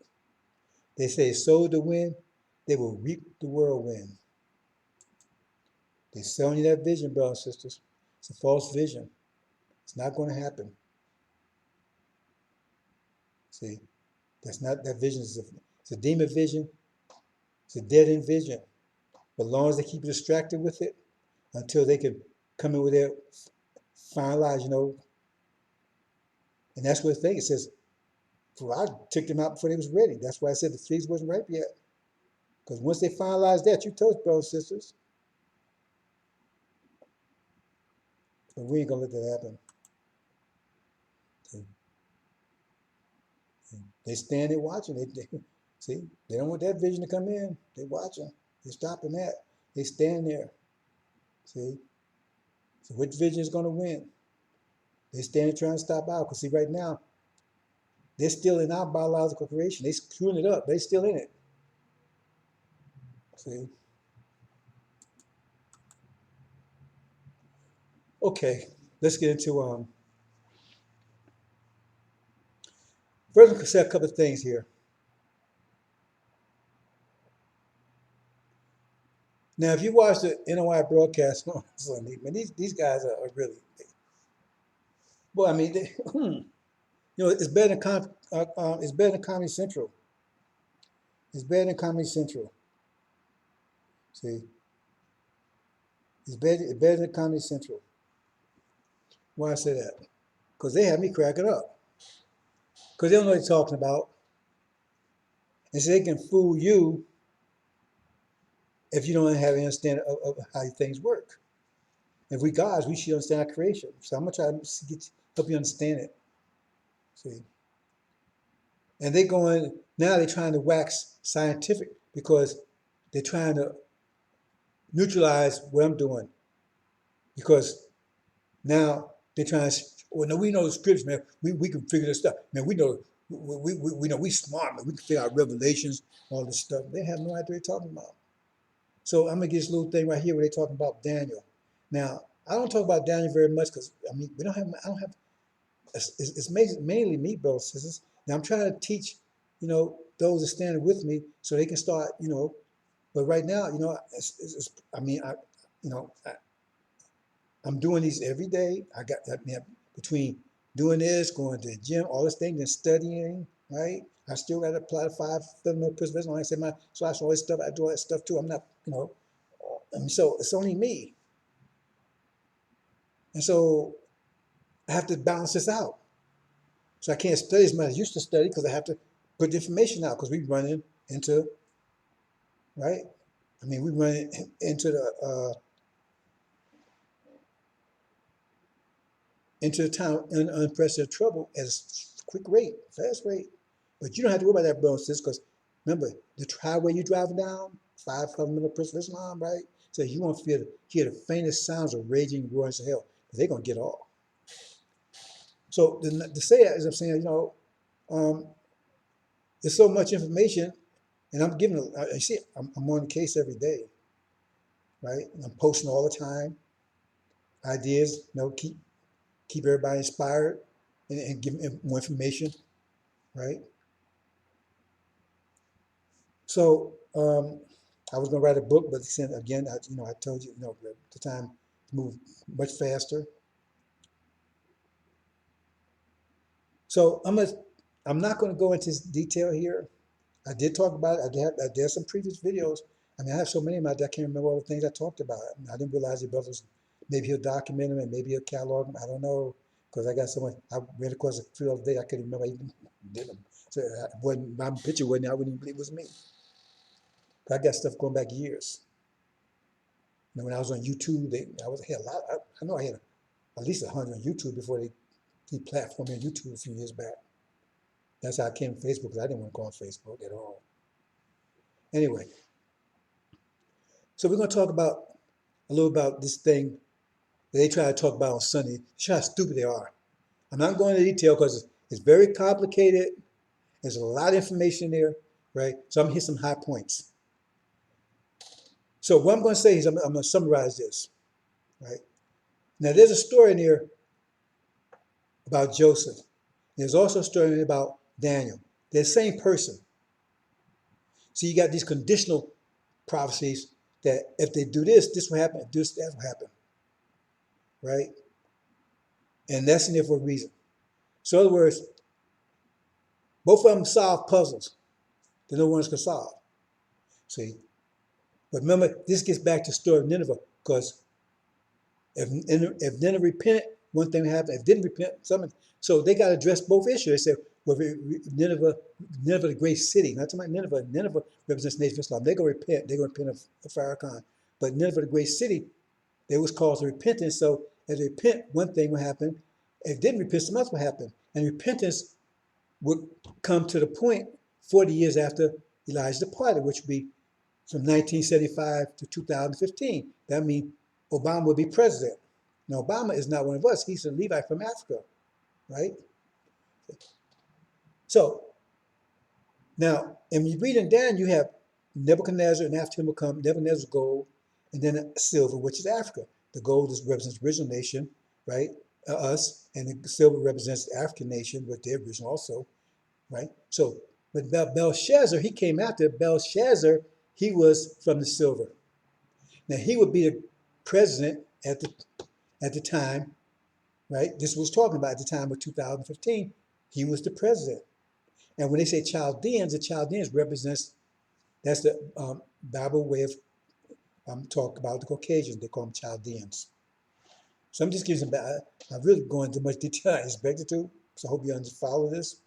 They say, sow the wind, they will reap the whirlwind. They're selling you that vision, brothers and sisters. It's a false vision. It's not going to happen. See, that's not that vision. It's a demon vision. It's a dead end vision. But as long as they keep you distracted with it, until they can come in with their finalize, and that's what the thing. It says, I took them out before they was ready. That's why I said the figs wasn't ripe yet. Because once they finalize that, you toast, brothers and sisters. But we ain't gonna let that happen. They stand there watching. See, they don't want that vision to come in. They watching. They're stopping that. They stand there. See? So which vision is going to win? They stand there trying to stop out. Because see, right now, they're still in our biological creation. They're screwing it up. They're still in it. See? Okay, let's get into first, we'll say a couple of things here. Now, if you watch the NOI broadcast on Sunday, man, these guys are really, well, I mean, it's better than it's better than Comedy Central. It's better than Comedy Central. See, it's better than Comedy Central. Why I say that? Because they have me cracking up. Because they don't know what they're talking about. And so they can fool you if you don't have an understanding of how things work. If we gods, we should understand our creation. So I'm going to try to help you understand it. See? And now they're trying to wax scientific because they're trying to neutralize what I'm doing. Because now they're trying to, well, no, we know the scriptures, man. We can figure this stuff. Man, we know we know we smart, man. We can figure out revelations, all this stuff. They have no idea what they're talking about. So I'm gonna get this little thing right here where they're talking about Daniel. Now I don't talk about Daniel very much because I mean we don't have I don't have it's mainly me, brothers and sisters. Now I'm trying to teach, those that stand with me so they can start, But right now, I mean, you know, I, I'm doing these every day. I mean, between doing this, going to the gym, all this thing, and studying, right? I still got to apply to five fundamental principles. Like I said, my slash all this stuff. I do all that stuff too. I'm not, I mean, so it's only me, and so I have to balance this out. So I can't study as much as I used to study because I have to put the information out because we running into, right? I mean, we running into the time in unprecedented trouble at a quick rate, fast rate. But you don't have to worry about that, brothers and sisters, because remember, the highway you're driving down, 5 fundamental principles of Islam, right? So you won't hear the faintest sounds of raging roars of hell. They're going to get off. So to say that is I'm saying, um, there's so much information, and I'm giving, I see, I'm on the case every day, right? I'm posting all the time, ideas, keep everybody inspired and give them more information, right? So I was going to write a book, but again, I told you, the time moved much faster. So I'm not going to go into detail here. I did talk about it. I did some previous videos. I mean, I have so many of them, I can't remember all the things I talked about. I didn't realize the brothers, maybe he'll document them and maybe he'll catalog them. I don't know, because I got so much. I read across a few other days, I couldn't remember I even did them. So my picture wasn't, I wouldn't even believe it was me. I got stuff going back years. When I was on YouTube, had a lot. I know I had at least 100 on YouTube before they deplatformed me on YouTube a few years back. That's how I came to Facebook because I didn't want to go on Facebook at all. Anyway, so we're going to talk about a little about this thing that they try to talk about on Sunday. Show how stupid they are. I'm not going into detail because it's very complicated. There's a lot of information there, right? So I'm going to hit some high points. So what I'm going to say is I'm going to summarize this, right? Now there's a story in here about Joseph. There's also a story about Daniel. They're the same person. So you got these conditional prophecies that if they do this, this will happen. If this, that will happen, right? And that's in there for a reason. So in other words, both of them solve puzzles that no one else can solve. See, but remember, this gets back to the story of Nineveh, because if Nineveh repented, one thing happened. If didn't repent, something. So they got to address both issues. They said, well, Nineveh, the great city. Not talking about Nineveh represents the nation of Islam. They're going to repent. They're going to repent of Farrakhan. But Nineveh, the great city, they was called to repentance. So as they repent, one thing will happen. If didn't repent, something else will happen. And repentance would come to the point 40 years after Elijah departed, which would be from 1975 to 2015. That means Obama would be president. Now, Obama is not one of us. He's a Levite from Africa, right? So, now, and when you read in Daniel, you have Nebuchadnezzar, and after him will come Nebuchadnezzar's gold, and then silver, which is Africa. The gold represents the original nation, right? Us, and the silver represents the African nation, with their original also, right? So, but Belshazzar, he came after Belshazzar, he was from the silver. Now, he would be the president at the time, right? This was talking about at the time of 2015. He was the president. And when they say Chaldeans, the Chaldeans represents, that's the Bible way of talk about the Caucasians. They call them Chaldeans. So I'm just giving some, I'm really going into much detail I expected to, so I hope you follow this.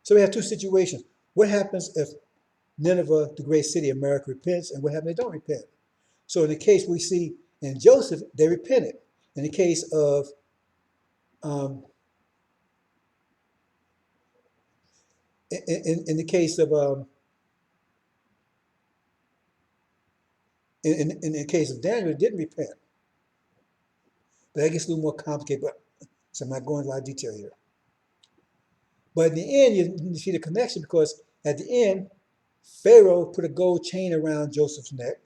So we have two situations. What happens if Nineveh, the great city of America, repents, and what happens if they don't repent? So in the case we see in Joseph, they repented. In the case of in the case of in the case of Daniel, it didn't repent. But that gets a little more complicated, but so I'm not going into a lot of detail here. But in the end, you see the connection because at the end, Pharaoh put a gold chain around Joseph's neck.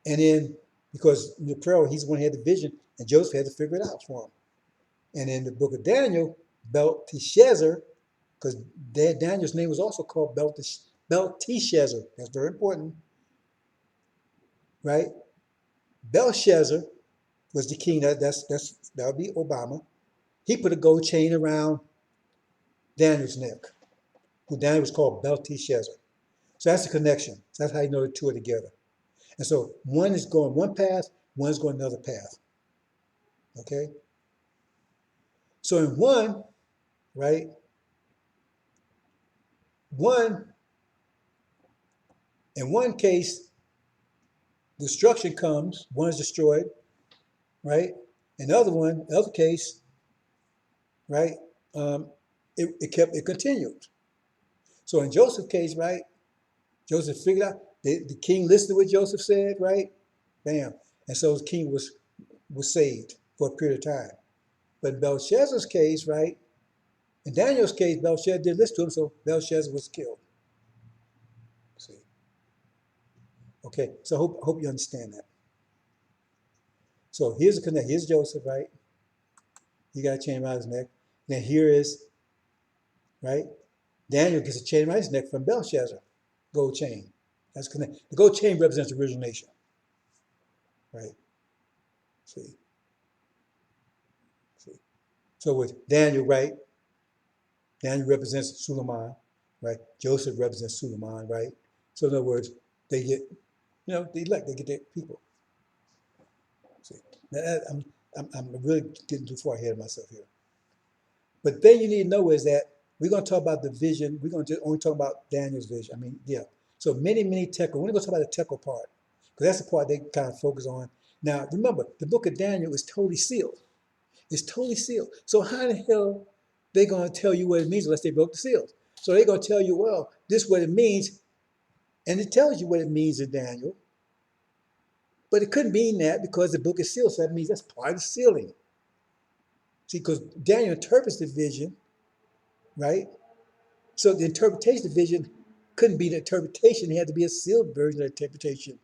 And then, because the Pharaoh, he's the one who had the vision, and Joseph had to figure it out for him. And in the book of Daniel, Belteshazzar, because Daniel's name was also called Belteshazzar. That's very important, right? Belshazzar was the king. That would be Obama. He put a gold chain around Daniel's neck, who Daniel was called Belteshazzar. So that's the connection. So that's how you know the two are together. And so one is going one path, one's going another path. Okay? So in one, right? In one case, destruction comes, one is destroyed, right? In the other case, right? It continued. So in Joseph's case, right? Joseph figured out the king listened to what Joseph said, right? Bam. And so the king was saved for a period of time. But in Belshazzar's case, right? In Daniel's case, Belshazzar did listen to him, so Belshazzar was killed. See? Okay, so I hope you understand that. So here's here's Joseph, right? He got a chain around his neck. Then here is, right? Daniel gets a chain around his neck from Belshazzar, gold chain. That's connected. The gold chain represents the original nation, right? See. So with Daniel, right? Daniel represents Suleiman, right? Joseph represents Suleiman, right? So in other words, they get, they elect, they get their people. See, now I'm really getting too far ahead of myself here. But the thing you need to know is that we're going to talk about the vision. We're going to only talk about Daniel's vision. I mean, yeah. So many tekel. We're going to talk about the tekel part because that's the part they kind of focus on. Now, remember, the book of Daniel is totally sealed. It's totally sealed. So how the hell they going to tell you what it means unless they broke the seals? So they're going to tell you, well, this is what it means. And it tells you what it means in Daniel. But it couldn't mean that because the book is sealed. So that means that's part of the sealing. See, because Daniel interprets the vision, right? So the interpretation of the vision couldn't be the interpretation. It had to be a sealed version of the interpretation.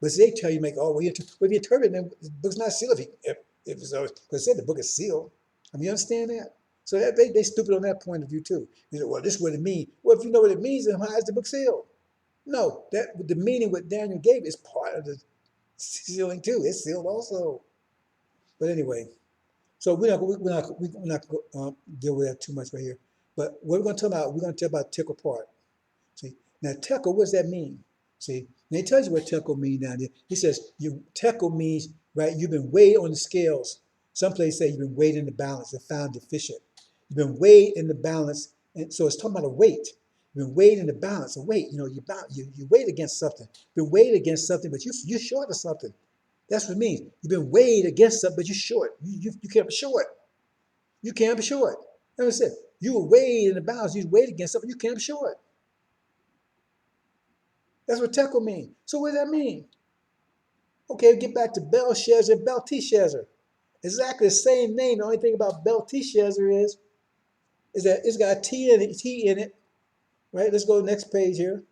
But they tell you, well, if you interpret it, the book's not sealed if it's because it said the book is sealed. I mean, you understand that? So they stupid on that point of view too. You say, well, this is what it means. Well, if you know what it means, then why is the book sealed? No, the meaning what Daniel gave is part of the sealing too. It's sealed also. But anyway, so we're not going to deal with that too much right here. But what we're going to talk about, we're going to talk about tekel part. See, now tekel, what does that mean? See, and he tells you what tekel means down there. He says, tekel means, right, you've been weighed on the scales. Some places say you've been weighed in the balance and found deficient. You've been weighed in the balance, and so it's talking about a weight. You've been weighed in the balance, a weight. You weighed against something. You've been weighed against something, but you're short of something. That's what it means. You've been weighed against something, but you're short. You can't be short. You can't be short. That's what I said. You were weighed in the balance. You were weighed against something. You can't be short. That's what tekel means. So what does that mean? Okay, get back to Belshazzar and Belteshazzar. Exactly the same name. The only thing about Belteshazzar is that it's got a T in it, right? Let's go to the next page here.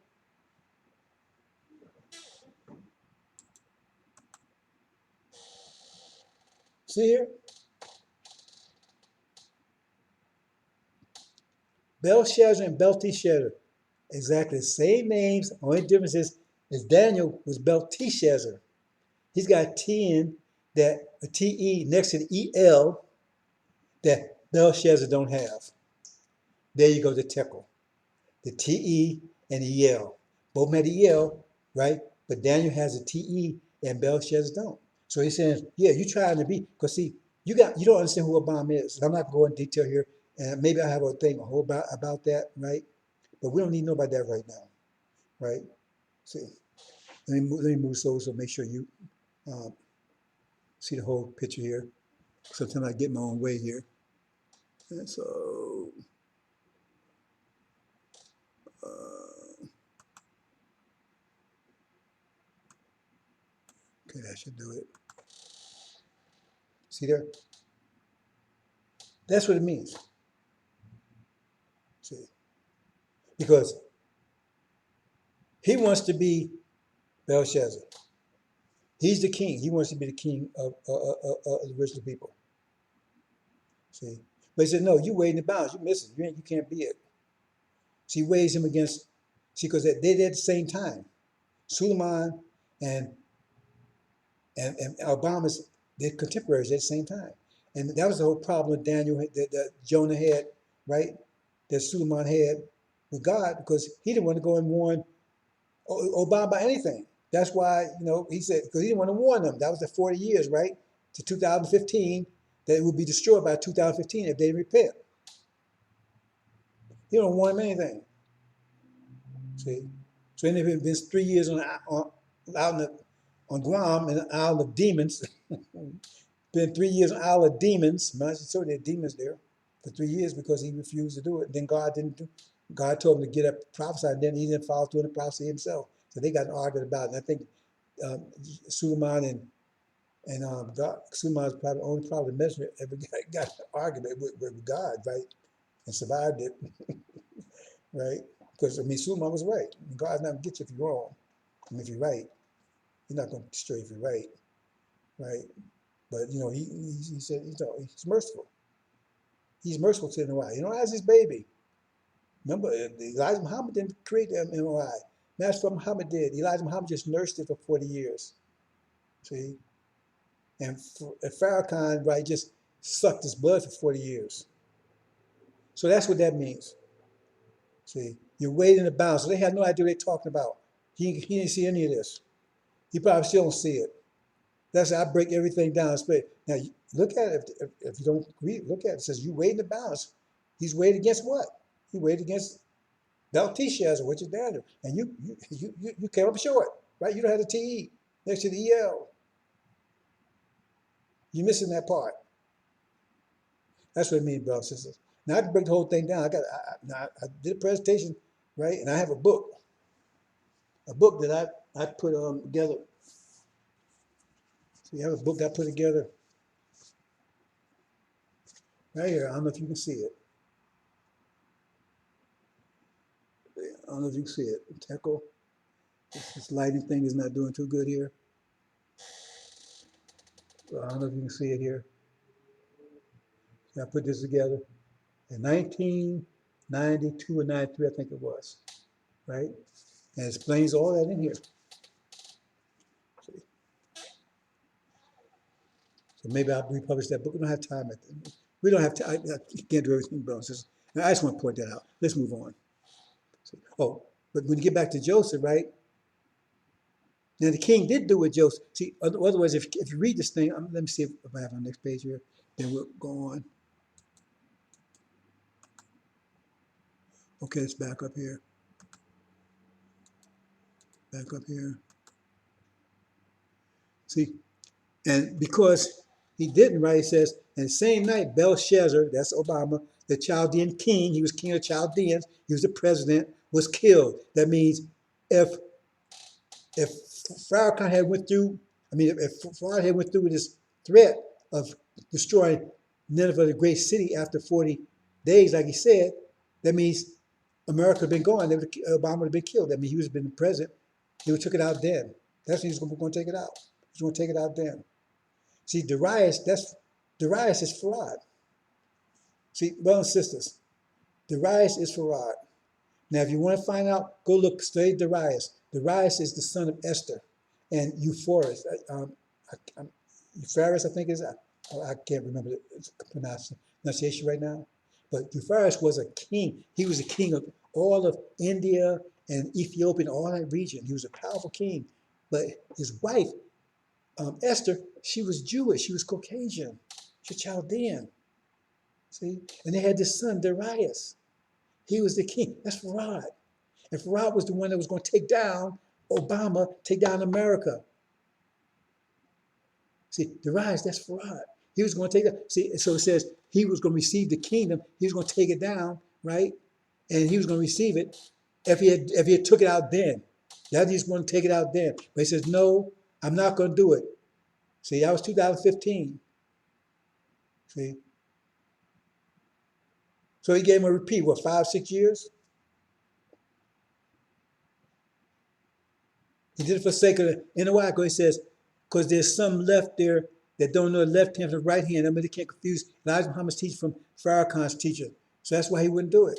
See here? Belshazzar and Belteshazzar. Exactly the same names. Only difference is Daniel was Belteshazzar. He's got a T in that, a TE next to the EL that Belshazzar don't have. There you go, the tekel. The TE and the EL. Both had the EL, right? But Daniel has a TE and Belshazzar don't. So he's saying, yeah, you're trying to be, because see, you don't understand who a bomb is. I'm not going into detail here, and maybe I have a thing about that, right? But we don't need to know about that right now, right? See, let me move so make sure you see the whole picture here. Sometimes I get my own way here. And so, okay, that should do it. See there? That's what it means. because he wants to be Belshazzar. He's the king. He wants to be the king of the original people. See, but he said, no, you waiting the bounds. You miss it. You can't be it. So he weighs him against. See, because they're at the same time. Suleiman and and Obama's they're contemporaries at the same time. And that was the whole problem that that Jonah had, right? That Suleiman had with God, because he didn't want to go and warn Obama about anything. That's why, he said, because he didn't want to warn them. That was the 40 years, right? To 2015, that it would be destroyed by 2015 if they didn't repent. He don't warn them anything. See? So then it's been 3 years on Guam in the Isle of Demons. Been 3 years on Isle of Demons. So there are demons there for 3 years because he refused to do it. Then God didn't do. God told him to get up, prophesy, and then he didn't follow through on the prophecy himself. So they got argued about it. And I think Suleiman and God, Suleiman's probably the only prophet messenger ever got an argument with God, right? And survived it, right? Because Suleiman was right. God's not gonna get you if you're wrong. If you're right, he's not gonna destroy you if you're right, right? But he said he's merciful. He's merciful to the NOI. As his baby. Remember, Elijah Muhammad didn't create the NOI. That's what Muhammad did. Elijah Muhammad just nursed it for 40 years. See? And Farrakhan, right, just sucked his blood for 40 years. So that's what that means. See? You're waiting to bounce. So they had no idea what they're talking about. He didn't see any of this. He probably still don't see it. That's how I break everything down. Now, look at it. If you don't agree, look at it. It says you waiting to bounce. He's weighed against what? He weighed against Belteshazzar, which is Daniel. And you came up short, right? You don't have the TE next to the EL. You're missing that part. That's what it means, brothers and sisters. Now I can break the whole thing down. I did a presentation, right? And I have a book that I put together. So you have a book that I put together right here. I don't know if you can see it. I don't know if you can see it. Techo. This lighting thing is not doing too good here. So I don't know if you can see it here. So I put this together in 1992 or 93, I think it was, right? And it explains all that in here. See? So maybe I'll republish that book. We don't have time. We don't have time. I can't do everything, brothers. I just want to point that out. Let's move on. Oh, but when you get back to Joseph, right? Now the king did do what Joseph. See, otherwise, if you read this thing, let me see if I have on the next page here. Then we'll go on. Okay, let's back up here. Back up here. See, and because he didn't, right? It says, and the same night, Belshazzar, that's Obama, the Chaldean king, he was king of Chaldeans, he was the president, was killed. That means if Farrakhan had went through, if Farrakhan had went through with this threat of destroying Nineveh, the great city, after 40 days, like he said, that means America had been gone. Obama would have been killed. That means he would have been the president. He would have took it out then. That's when he was going to take it out. He was going to take it out then. See, Darius is fraud. See, brothers and sisters, Darius is fraud. Now, if you want to find out, go look, study Darius. Darius is the son of Esther and Euphorus. Euphorus, I think is, I can't remember the pronunciation right now. But Euphorus was a king. He was a king of all of India and Ethiopia and all that region. He was a powerful king. But his wife, Esther, she was Jewish. She was Caucasian. She was Chaldean. See? And they had this son, Darius. He was the king. That's Farad. And Farad was the one that was going to take down Obama, take down America. See, Darius, that's Farad. He was going to take that. See, so it says he was going to receive the kingdom. He was going to take it down, right? And he was going to receive it if he had took it out then. That he's going to take it out then. But he says, no, I'm not going to do it. See, that was 2015. See? So he gave him a repeat, what, 5, 6 years? He did it for the sake of it. In the why? Because he says, because there's some left there that don't know the left hand from the right hand. I mean, they can't confuse Elijah Muhammad's teacher from Farrakhan's teacher. So that's why he wouldn't do it.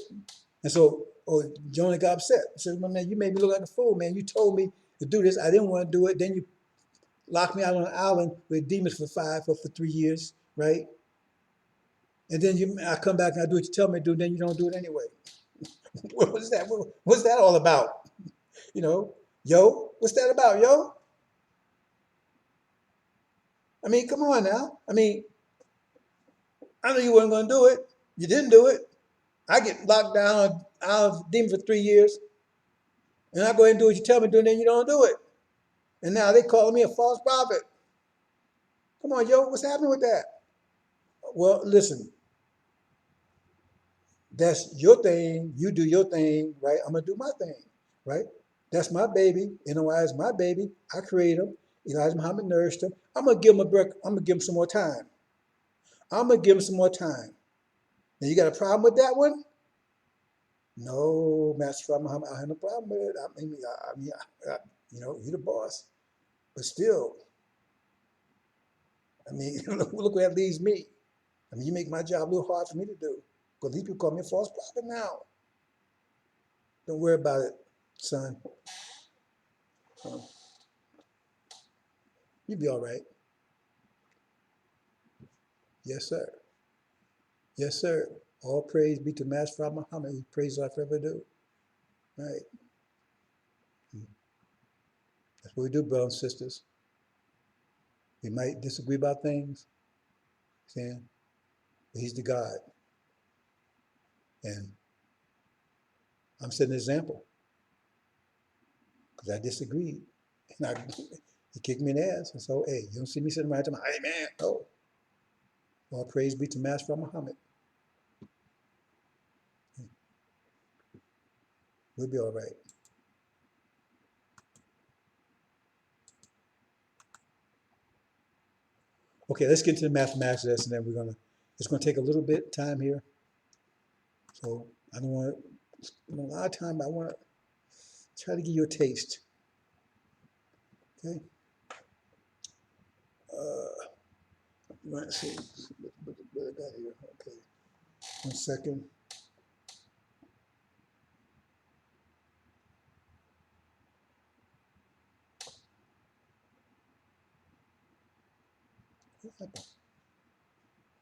And so Jonah got upset. He said, well, man, you made me look like a fool, man. You told me to do this. I didn't want to do it. Then you locked me out on an island with demons for 3 years, right? And then I come back and I do what you tell me to do, then you don't do it anyway. What was that? What's that all about? You know, yo, what's that about, yo? I mean, come on now. I mean, I know you weren't going to do it. You didn't do it. I get locked down out of demon for 3 years, and I go ahead and do what you tell me to do, and then you don't do it. And now they call me a false prophet. Come on, yo, what's happening with that? Well, listen, that's your thing. You do your thing, right? I'm going to do my thing, right? That's my baby. NOI is my baby. I created him. Elijah Muhammad nourished him. I'm going to give him a break. I'm going to give him some more time. I'm going to give him some more time. Now, you got a problem with that one? No, Master Muhammad, I have no problem with it. You know, you're the boss. But still, I mean, look where that leaves me. I mean, you make my job a little hard for me to do. Because these people call me a false prophet now. Don't worry about it, son. You'll be all right. Yes, sir. Yes, sir. All praise be to Master Muhammad. He praise I forever do. Right. That's what we do, brothers and sisters. We might disagree about things, but he's the God. And I'm setting an example because I disagreed. And he kicked me in the ass. And so, hey, you don't see me sitting right to my, hey, man, no. All praise be to Master Muhammad. We'll be all right. Okay, let's get into the mathematics lesson, and then it's going to take a little bit of time here. So I don't want to spend a lot of time, but I want to try to give you a taste. Okay. Let's see what I got here. Okay. 1 second. What happened?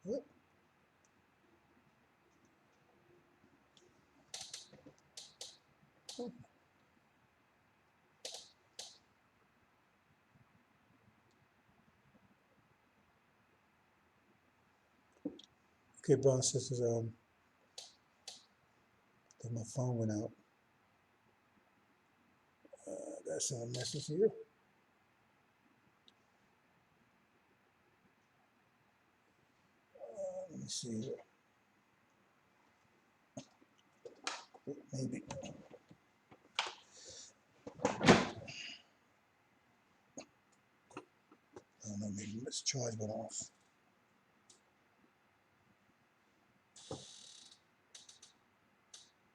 What? Oh. Okay, brothers and sisters, my phone went out. That's a message here. Let me see here. Maybe. I don't know, maybe this charge went off.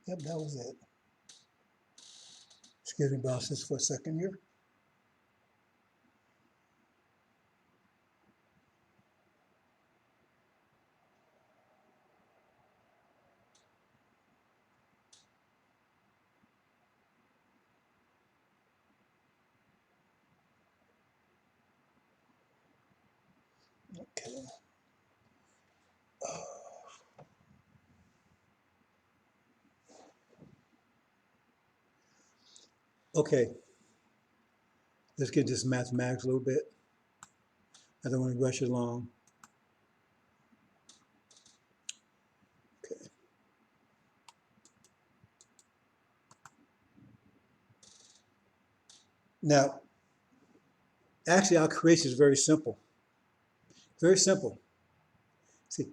Yep, that was it. Excuse me, brothers and sisters, for a second here. Okay. Okay. Let's get this mathematics a little bit. I don't want to rush it along. Okay. Now, actually, our creation is very simple. Very simple. See,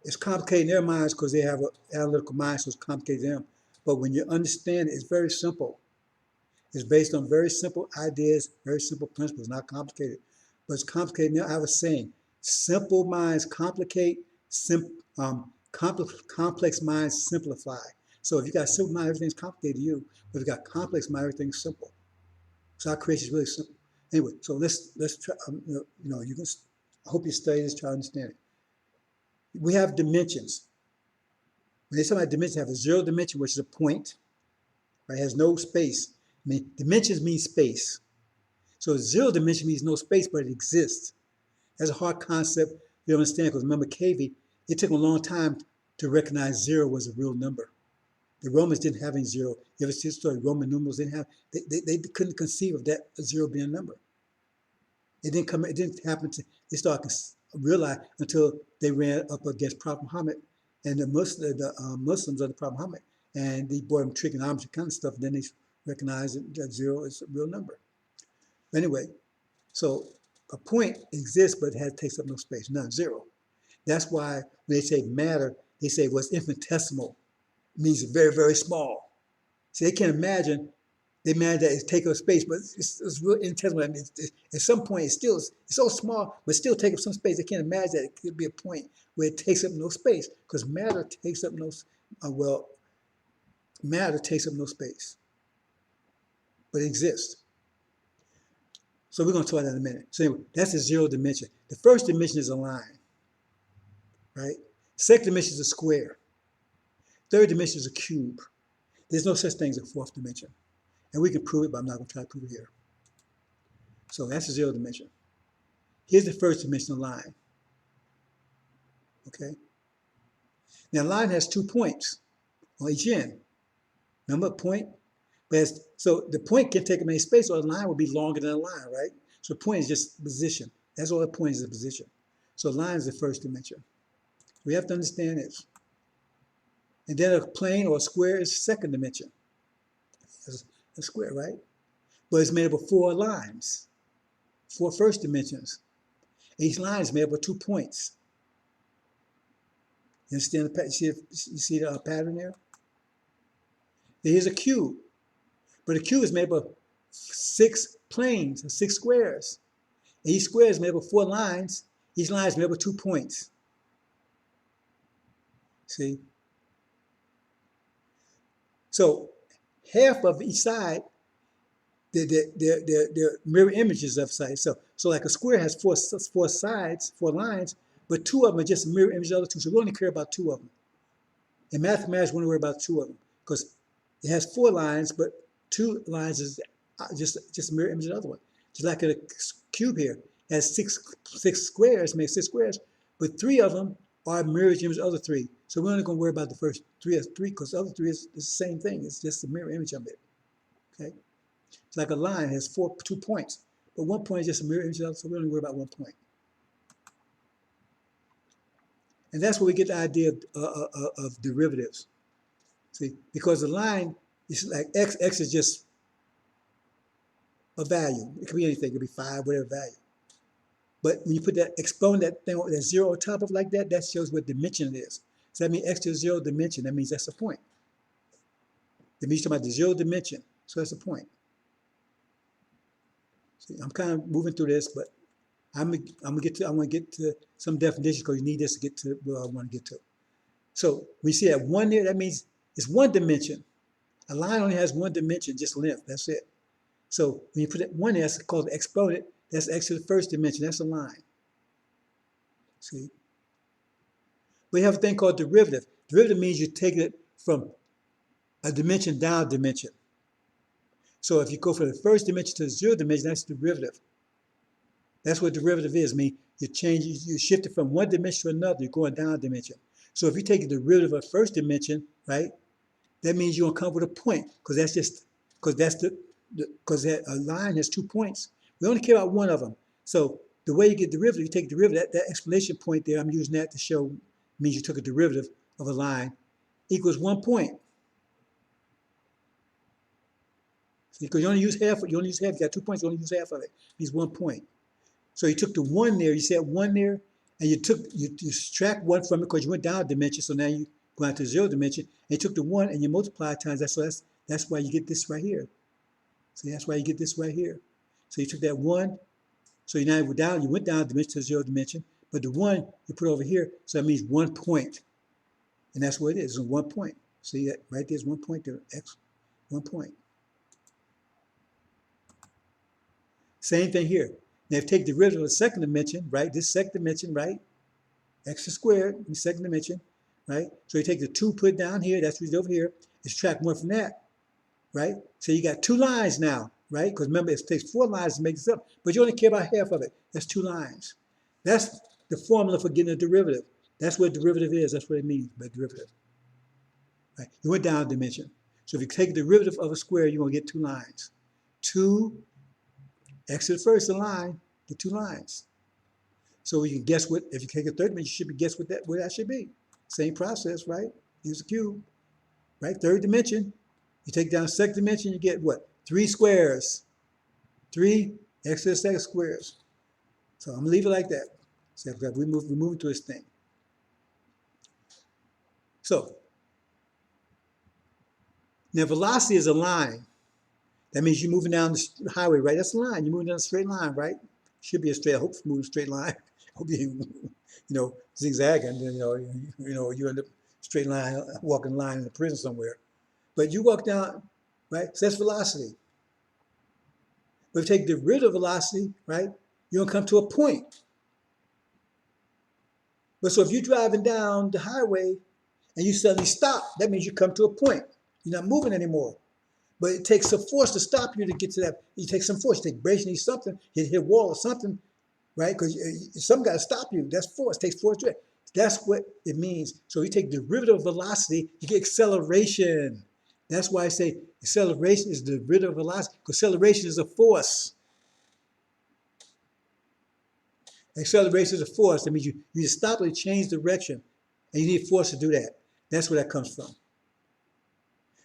it's complicated in their minds because they have an analytical mind, so it's complicated to them. But when you understand it, it's very simple. It's based on very simple ideas, very simple principles, not complicated. But it's complicated. Now, I was saying, simple minds complicate, complex minds simplify. So if you got simple mind, everything's complicated to you. But if you got complex mind, everything's simple. So our creation is really simple. Anyway, so let's try. You can. I hope you study this, try to understand it. We have dimensions. When they talk about dimensions, have a zero dimension, which is a point, right? It has no space. I mean, dimensions mean space. So zero dimension means no space, but it exists. That's a hard concept you understand, because remember, KV, it took a long time to recognize zero was a real number. The Romans didn't have any zero. You ever see the story? Roman numerals didn't have, they couldn't conceive of that zero being a number. It didn't happen to, they started to realize until they ran up against Prophet Muhammad and the Muslims under Prophet Muhammad, and they brought them trigonometry kind of stuff, and then they recognized that zero is a real number. Anyway, so a point exists, but it takes up no space, none, zero. That's why when they say matter, they say, well, it's infinitesimal. It means very, very small. See, they can't imagine, they imagine that it's taking up space, but it's real infinitesimal. I mean, at some point, it's so small, but still take up some space. They can't imagine that it could be a point where it takes up no space, because matter takes up no, matter takes up no space, but it exists. So we're going to talk about that in a minute. So anyway, that's the zero dimension. The first dimension is a line, right? Second dimension is a square. Third dimension is a cube. There's no such thing as a fourth dimension. And we can prove it, but I'm not going to try to prove it here. So that's the zero dimension. Here's the first dimension, a line. Okay? Now, a line has 2 points on each end. Remember, point? So the point can take up any space, or a line will be longer than a line, right? So the point is just position. That's all the point is, a position. So a line is the first dimension. We have to understand this. And then a plane or a square is second dimension. It's a square, right? But it's made up of 4 lines, 4 first dimensions. Each line is made up of 2 points. You understand the pattern? You see the pattern there? Here's a cube. But a cube is made up of 6 planes, or 6 squares. And each square is made up of 4 lines. Each line is made up of 2 points. See? So half of each side, they're mirror images of sides. So like a square has 4 sides, 4 lines, but 2 of them are just mirror images of the other 2. So we only care about 2 of them. In mathematics, we only worry about 2 of them, because it has 4 lines, but 2 lines is just a mirror image of the other one. Just like a cube here, it has six squares, makes 6 squares, but 3 of them are mirror images of the other 3. So we're only going to worry about the first 3 as 3, because the other 3 is the same thing. It's just a mirror image of it. Okay? It's like a line has 2 points, but 1 point is just a mirror image of the other, so we only worry about 1 point. And that's where we get the idea of derivatives. See, because the line is like x is just a value. It could be anything. It could be 5, whatever value. But when you put that exponent, that thing, that 0 on top of like that, that shows what dimension it is. So that means x to 0 dimension. That means that's a point. That means you're talking about the 0 dimension. So that's a point. See, I'm kind of moving through this, but I want to get to some definitions, because you need this to get to where I want to get to. So when you see that 1 there, that means it's 1 dimension. A line only has 1 dimension, just length. That's it. So when you put that 1 there, that's called the exponent. That's x to the first dimension. That's a line. See? We have a thing called derivative. Derivative means you're taking it from a dimension down a dimension. So if you go from the first dimension to the 0 dimension, that's derivative. That's what derivative is. I mean, you shift it from 1 dimension to another. You're going down a dimension. So if you take the derivative of first dimension, right, that means you're gonna come up with a point, because a line has 2 points. We only care about 1 of them. So the way you get derivative, you take derivative, that exclamation point there, I'm using that to show, means you took a derivative of a line, equals 1 point. See, because you only use half, you got 2 points, you only use half of it. It means 1 point. So you took the 1 there, you said 1 there, and you subtract 1 from it because you went down a dimension, so now you go out to 0 dimension, and you took the 1 and you multiply times that, so that's why you get this right here. See, that's why you get this right here. So you took that 1, so you went down a dimension to 0 dimension, but the 1 you put over here, so that means 1 point. And that's what it is, it's 1 point. See that right there's 1 point there, x, 1 point. Same thing here. Now, if you take the derivative of the second dimension, right, this second dimension, right, x squared in the second dimension, right? So you take the 2, put it down here, that's what's over here, subtract 1 from that, right? So you got 2 lines now, right? Because remember, it takes 4 lines to make this up, but you only care about half of it. That's 2 lines. That's the formula for getting a derivative. That's what a derivative is. That's what it means by derivative. Right? You went down a dimension. So if you take the derivative of a square, you're going to get 2 lines. 2, x to the first line, get 2 lines. So you can guess what, if you take a third dimension, you should be guess what that should be. Same process, right? Use the cube, right? Third dimension. You take down second dimension, you get what? 3 squares. 3 x to the second squares. So I'm gonna leave it like that. So we're moving to this thing. So now velocity is a line. That means you're moving down the highway, right? That's a line. You're moving down a straight line, right? Should be a straight. I hope you're moving a straight line. Hope you zigzagging. And you're in the straight line, walking line in the prison somewhere. But you walk down, right? So that's velocity. But if you take the derivative of velocity, right, you're gonna come to a point. But so if you're driving down the highway and you suddenly stop, that means you come to a point. You're not moving anymore. But it takes some force to stop you to get to that. You take some force. You take brakes, you need something. You hit a wall or something, right? Because something got to stop you. That's force. It takes force to it. That's what it means. So you take the derivative of velocity, you get acceleration. That's why I say acceleration is the derivative of velocity, because acceleration is a force. Acceleration is a force. That means you stop it, change direction, and you need force to do that. That's where that comes from.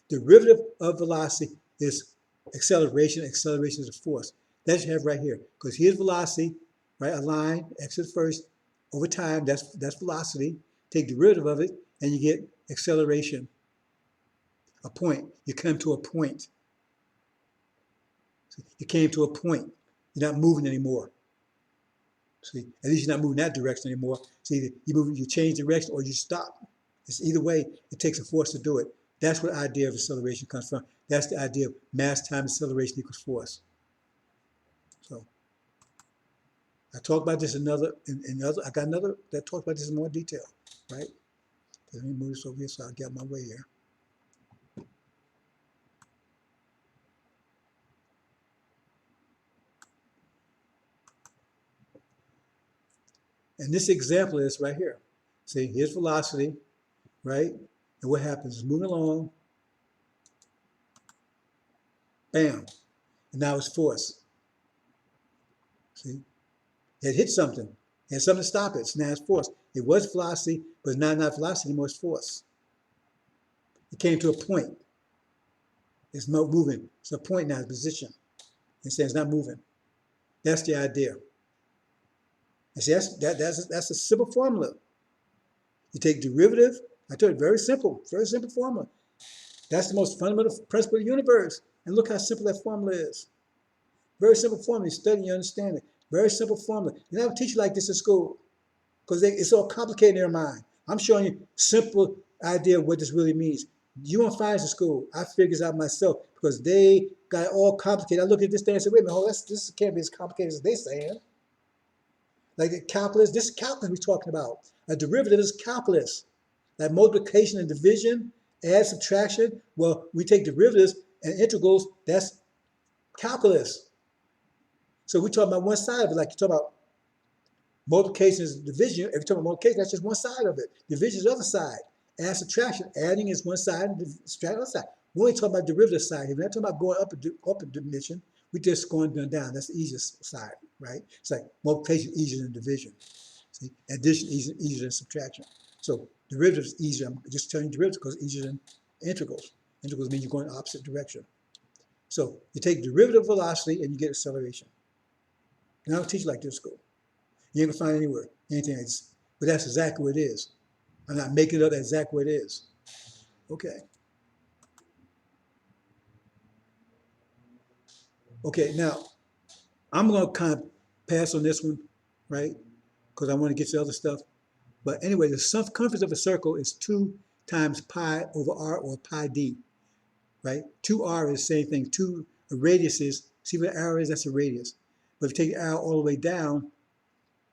Derivative of velocity is acceleration. Acceleration is a force. That you have right here. Because here's velocity, right? A line, x is first, over time, that's velocity. Take derivative of it, and you get acceleration. A point. You come to a point. See, you came to a point. You're not moving anymore. See, at least you're not moving that direction anymore. See, you change direction or you stop. It's either way, it takes a force to do it. That's what the idea of acceleration comes from. That's the idea of mass times acceleration equals force. So I talk about this in other, I got another that talks about this in more detail, right? Let me move this over here so I'll get my way here. And this example is right here. See, here's velocity, right? And what happens is moving along, bam, and now it's force. See, it hit something, and something to stop it, so now it's force. It was velocity, but it's not velocity anymore, it's force. It came to a point. It's not moving. It's a point now, it's position. It says it's not moving. That's the idea. And see, that's a simple formula. You take derivative. I told you, very simple formula. That's the most fundamental principle of the universe. And look how simple that formula is. Very simple formula. You study, you understand it. Very simple formula. You never teach you like this in school because it's all complicated in their mind. I'm showing you simple idea of what this really means. You won't find this in school. I figured this out myself because they got it all complicated. I look at this thing and say, wait a minute, this can't be as complicated as they're saying. Like the calculus, this is calculus we're talking about. A derivative is calculus. Like multiplication and division, add, subtraction. Well, we take derivatives and integrals, that's calculus. So we're talking about one side of it, like you're talking about multiplication is division. If you're talking about multiplication, that's just one side of it. Division is the other side. Add, subtraction, adding is one side, and subtracting the other side. We're only talking about derivative side here. We're not talking about going up a dimension. We're just going down. That's the easiest side, right? It's like multiplication easier than division. See, addition easier than subtraction. So derivative is easier. I'm just telling you derivatives because it's easier than integrals. Integrals mean you're going in the opposite direction. So you take derivative velocity and you get acceleration. And I don't teach like this in school. You ain't gonna find anywhere anything else. But that's exactly what it is. I'm not making it up. That's exactly what it is. Okay. Okay, now I'm going to kind of pass on this one, right? Because I want to get to other stuff. But anyway, the circumference of a circle is 2 times pi over r or pi d, right? 2r is the same thing. A radius is, see what arrow is? That's a radius. But if you take the arrow all the way down,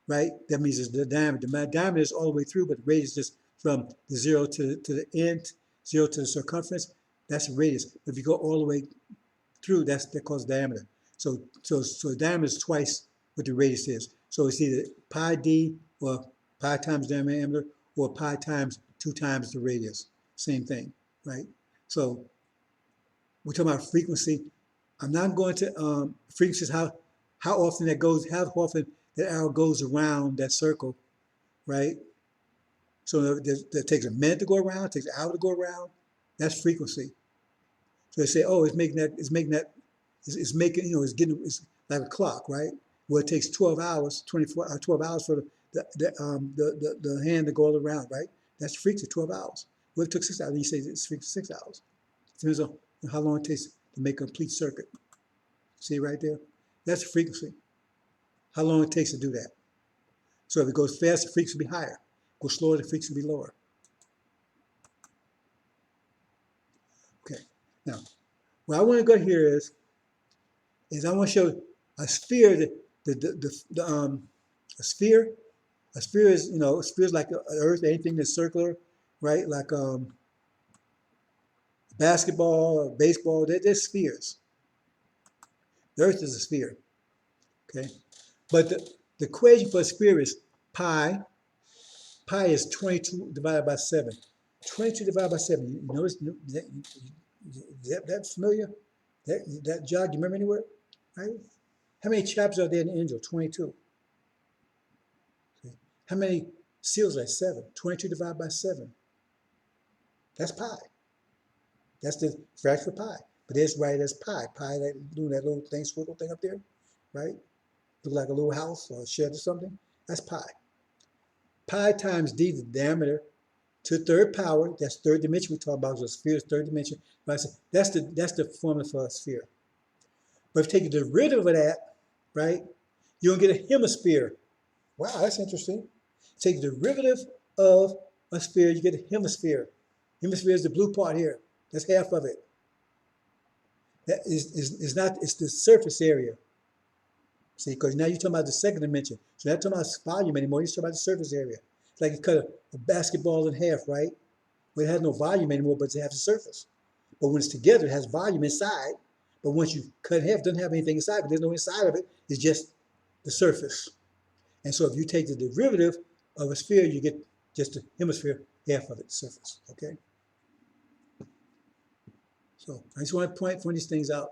right, that means it's the diameter. The diameter is all the way through, but the radius is from the zero to the end, zero to the circumference. That's the radius. If you go all the way through, that calls diameter. So the diameter is twice what the radius is. So it's either pi d or pi times diameter or pi times 2 times the radius. Same thing, right? So we're talking about frequency. I'm not going to frequency is how often that goes, how often that arrow goes around that circle, right? So that takes a minute to go around, it takes an hour to go around. That's frequency. So they say, oh, it's making, it's like a clock, right? Well, it takes 12 hours, 12 hours for the hand to go all around, right? That's frequency, 12 hours. Well, it took 6 hours, then you say it's frequency 6 hours. Depends on how long it takes to make a complete circuit. See right there? That's the frequency. How long it takes to do that. So if it goes fast, the frequency will be higher. If it goes slower, the frequency will be lower. Okay. Now, where I want to go here is I want to show a sphere. A sphere. A sphere is, a sphere is like the Earth. Anything that's circular, right? Like basketball, baseball. They're spheres. The Earth is a sphere. Okay. But the equation for a sphere is pi. Pi is 22 divided by 7. 22 divided by 7. You notice that familiar? That jog, you remember anywhere? Right? How many chapters are there in the angel? 22. Okay. How many seals are there? 7. 22 divided by 7. That's pi. That's the fraction for pi. But it's right as pi. Pi, doing that little thing, squiggle thing up there, right? Look like a little house or a shed or something. That's pi. Pi times d, the diameter, to the third power. That's third dimension we talk about. So a sphere is third dimension. That's the formula for a sphere. But if you take the derivative of that, right, you're gonna get a hemisphere. Wow, that's interesting. Take the derivative of a sphere, you get a hemisphere. Hemisphere is the blue part here. That's half of it. That is not. It's the surface area. See, because now you're talking about the second dimension. So you're not talking about volume anymore. You're talking about the surface area. It's like you cut a basketball in half, right? Well, it has no volume anymore, but it has a surface. But when it's together, it has volume inside. But once you cut in half, it doesn't have anything inside, but there's no inside of it. It's just the surface. And so if you take the derivative of a sphere, you get just the hemisphere, half of it, surface, okay? So I just want to point these things out.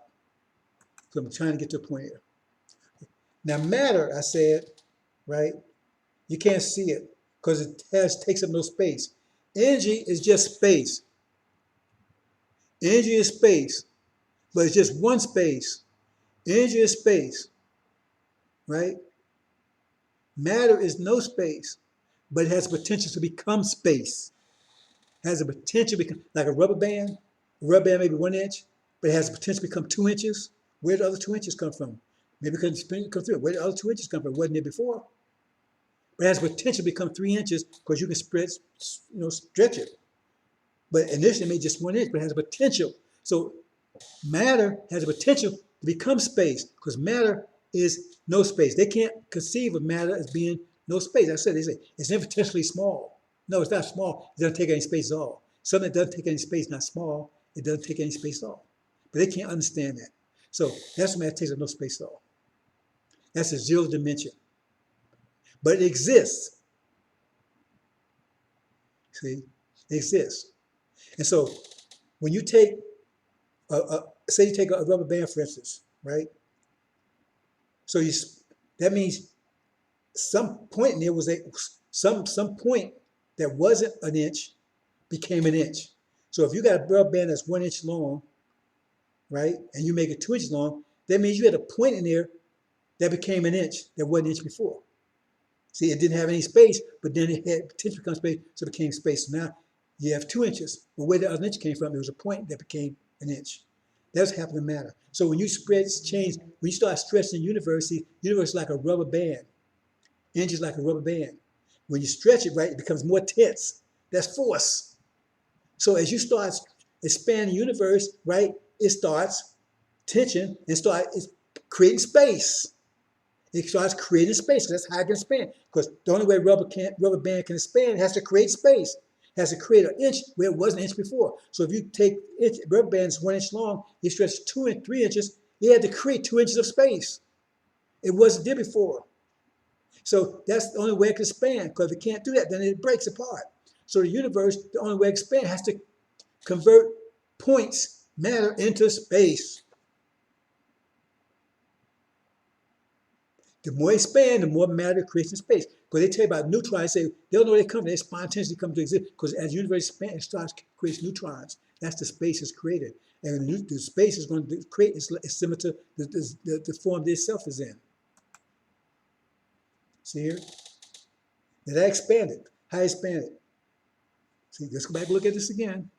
So I'm trying to get to a point here. Now matter, I said, right? You can't see it because it takes up no space. Energy is just space. Energy is space, but it's just one space. Energy is space, right? Matter is no space, but it has potential to become space. It has a potential to become, like a rubber band. A rubber band may be 1 inch, but it has the potential to become 2 inches. Where do the other 2 inches come from? Maybe because it come through. Where did the other 2 inches come from? It wasn't there before. But it has potential to become 3 inches because you can stretch it. But initially it made just 1 inch, but it has a potential. So matter has a potential to become space because matter is no space. They can't conceive of matter as being no space. I said, they say it's infinitesimally small. No, it's not small. It doesn't take any space at all. Something that doesn't take any space, not small, it doesn't take any space at all. But they can't understand that. So that's matter takes up no space at all. That's a zero dimension. But it exists. See? It exists. And so when you take, say you take a rubber band, for instance, right? So that means some point in there was some point that wasn't an inch became an inch. So if you got a rubber band that's 1 inch long, right, and you make it 2 inches long, that means you had a point in there that became an inch that wasn't an inch before. See, it didn't have any space, but then it had potential to become space, so it became space. So now you have 2 inches, but where the other inch came from, there was a point that became an inch. That's what happened to matter. So when you when you start stretching the universe is like a rubber band. Energy is like a rubber band. When you stretch it, right, it becomes more tense. That's force. So as you start expanding the universe, right, it starts tension and starts creating space. It starts creating space, because that's how it can expand. Because the only way rubber band can expand, it has to create space. It has to create an inch where it wasn't an inch before. So if you take rubber bands 1 inch long, you stretch 2 and 3 inches, you had to create 2 inches of space. It wasn't there before. So that's the only way it can expand, because if it can't do that, then it breaks apart. So the universe, the only way it expands, has to convert points, matter, into space. The more they expand, the more matter creates in space. Because they tell you about neutrons, they say they don't know where they come from, they spontaneously come to exist. Because as the universe expands, it starts creates neutrons. That's the space is created. And the space is going to create is similar to the form that itself is in. See here? Now that expanded. How it expanded? See, let's go back and look at this again.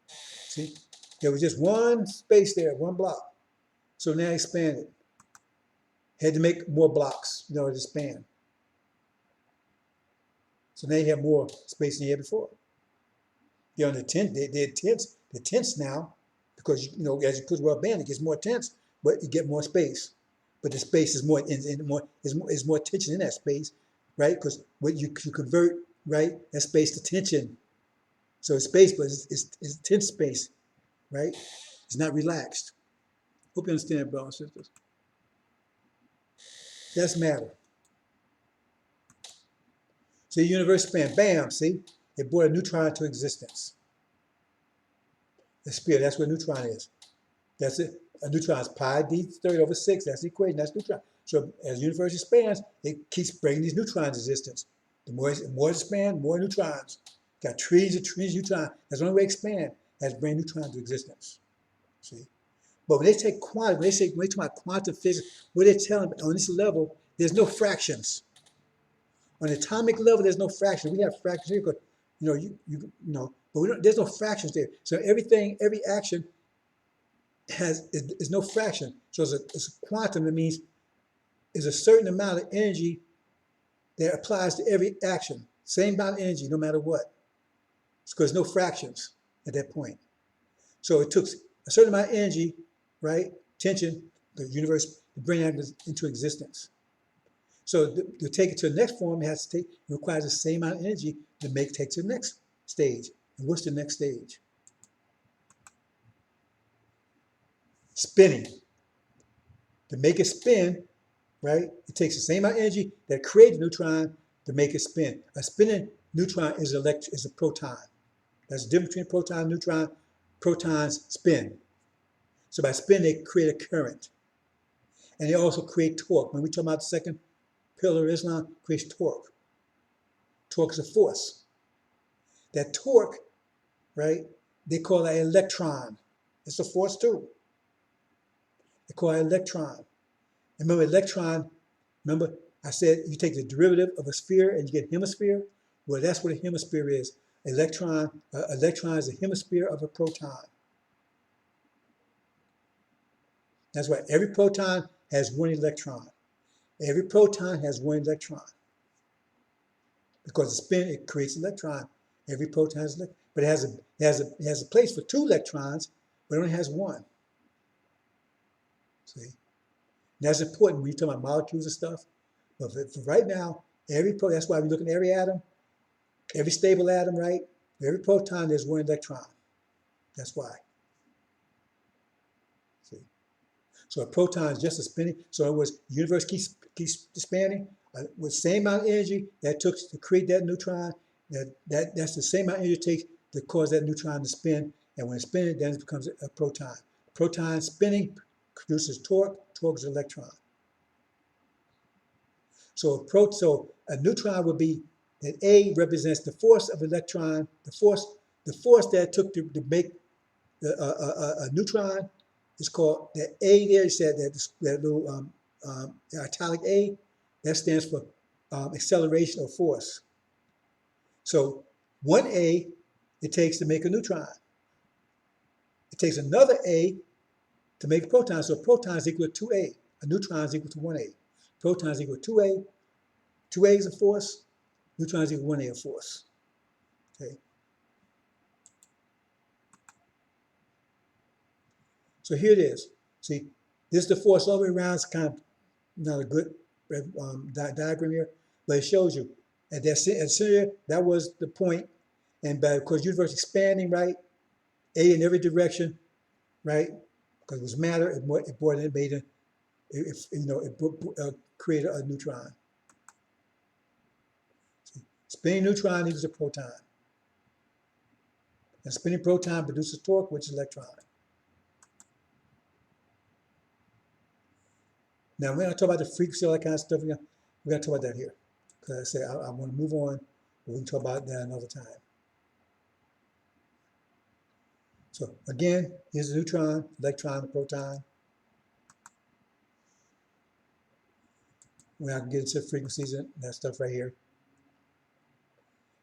See, there was just one space there, one block. So now it expanded. Had to make more blocks in order to expand. So now you have more space than you had before. You're on the tent, they're tense. They're tense now because as you put rubber band, it gets more tense, but you get more space. But the space is more tension in that space, right? Because what you convert, right, that space to tension. So it's space, but it's tense space, right? It's not relaxed. Hope you understand, brothers and sisters. That's matter. So the universe expand, bam, see? It brought a neutron into existence. The spirit, that's what a neutron is. That's it. A neutron is pi d^3/6. That's the equation, that's neutron. So as the universe expands, it keeps bringing these neutrons into existence. The more it expands, more neutrons. Got trillions and trillions of neutrons. That's the only way it expands, has bring neutrons into existence. See? But when they take quantum, when they talk about quantum physics, what they're telling on this level, there's no fractions. On the atomic level, there's no fractions. We have fractions here, but but there's no fractions there. So everything, every action is no fraction. So it's a quantum. That means is a certain amount of energy that applies to every action. Same amount of energy, no matter what. It's because no fractions at that point. So it took a certain amount of energy, right? Tension, the universe, to bring that into existence. So to take it to the next form, it requires the same amount of energy to take it to the next stage. And what's the next stage? Spinning. To make it spin, right? It takes the same amount of energy that creates a neutron to make it spin. A spinning neutron is a proton. That's the difference between proton and neutron. Protons spin. So by spin, they create a current. And they also create torque. When we talk about the second pillar of Islam, creates torque. Torque is a force. That torque, right, they call that electron. It's a force too. They call it electron. And remember I said you take the derivative of a sphere and you get a hemisphere? Well, that's what a hemisphere is. Electron is a hemisphere of a proton. That's why every proton has one electron. Every proton has one electron. Because the spin, it creates an electron. Every proton has an electron. But it has a place for 2 electrons, but it only has 1. See? And that's important when you talk about molecules and stuff. But for right now, that's why we look at every atom, every stable atom, right? For every proton, there's 1 electron. That's why. See? So a proton is just a spinning. So in other words, the universe keeps expanding with the same amount of energy that it took to create that neutron. That's the same amount of energy it takes to cause that neutron to spin. And when it's spinning, then it becomes a proton. Proton spinning produces torque. Torque is an electron. So a neutron would be that A represents the force of electron, the force that it took to make a neutron is called that A there. You said that little italic A, that stands for acceleration or force. So 1A it takes to make a neutron. It takes another A to make a proton. So a proton is equal to 2A. A neutron is equal to 1A. Proton is equal to 2A. 2A is a force. Neutron is equal to 1A of force. Okay. So here it is. See, This is the force all the way around. It's kind of not a good diagram here, but it shows you. At center, that was the point, and because universe expanding, right? A in every direction, right? Because it was matter, it made created a neutron. Spinning neutron equals a proton. And spinning proton produces torque, which is electron. Now, we're going to talk about the frequency, all that kind of stuff. We're going to talk about that here. Because I said I want to move on, but we can talk about that another time. So, again, here's a neutron, electron, a proton. We're not going to get into frequencies and that stuff right here.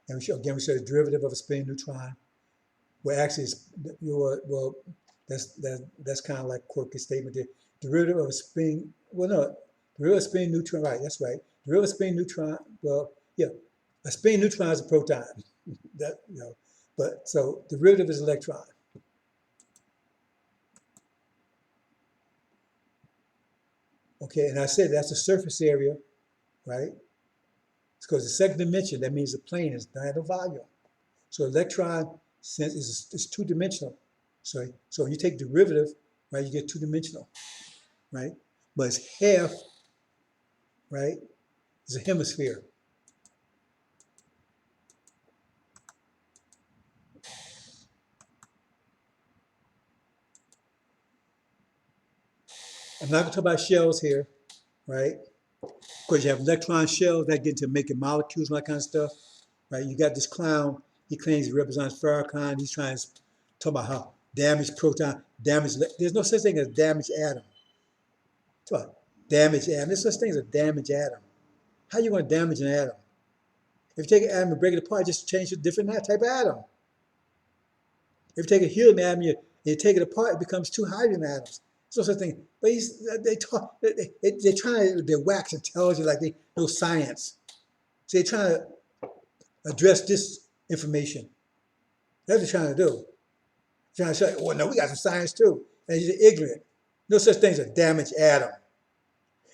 And we show the derivative of a spinning neutron. Well, actually, that's kind of like a quirky statement there. Derivative of a spinning, derivative of a spinning neutron, right, that's right. Derivative of a spinning neutron, a spinning neutron is a proton. But so derivative is electron. Okay, and I said that's the surface area, right? It's because the second dimension, that means the plane is not a volume. So electron sense is two-dimensional. So when you take derivative, right, you get two-dimensional, right? But it's half, right? It's a hemisphere. I'm not going to talk about shells here, right? Because you have electron shells that get into making molecules and that kind of stuff, right? You got this clown, he claims he represents Farrakhan. He's trying to talk about how damaged proton, there's no such thing as damaged atom. Talk about damaged atom. There's such thing as a damaged atom. How are you going to damage an atom? If you take an atom and break it apart, just change a different type of atom. If you take a helium atom and you take it apart, it becomes two hydrogen atoms. There's no such thing. But they're trying to wax intelligent like they know science. So they're trying to address this information. That's what they're trying to do. They're trying to say, well, no, we got some science too. And you're ignorant. No such thing as a damaged atom.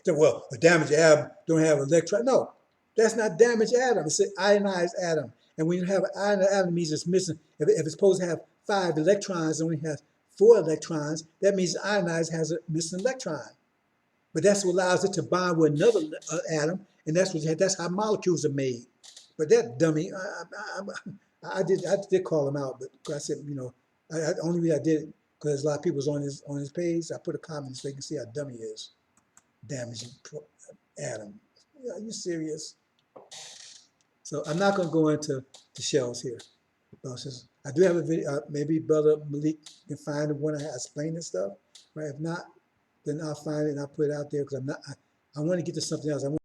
So, well, a damaged atom don't have electron. No, that's not damaged atom. It's an ionized atom. And when you have an ionized atom, it means it's missing. If it's supposed to have 5 electrons and only has 4 electrons, that means ionized has a missing electron. But that's what allows it to bond with another atom, and that's how molecules are made. But that dummy, I did call him out, but I said, the only reason I did it because a lot of people was on his page. I put a comment so they can see how dumb he is. Damaging atom. Are you serious? So I'm not going to go into the shells here. I do have a video. Maybe Brother Malik can find one I explain this stuff. Right? If not, then I'll find it and I'll put it out there because I want to get to something else.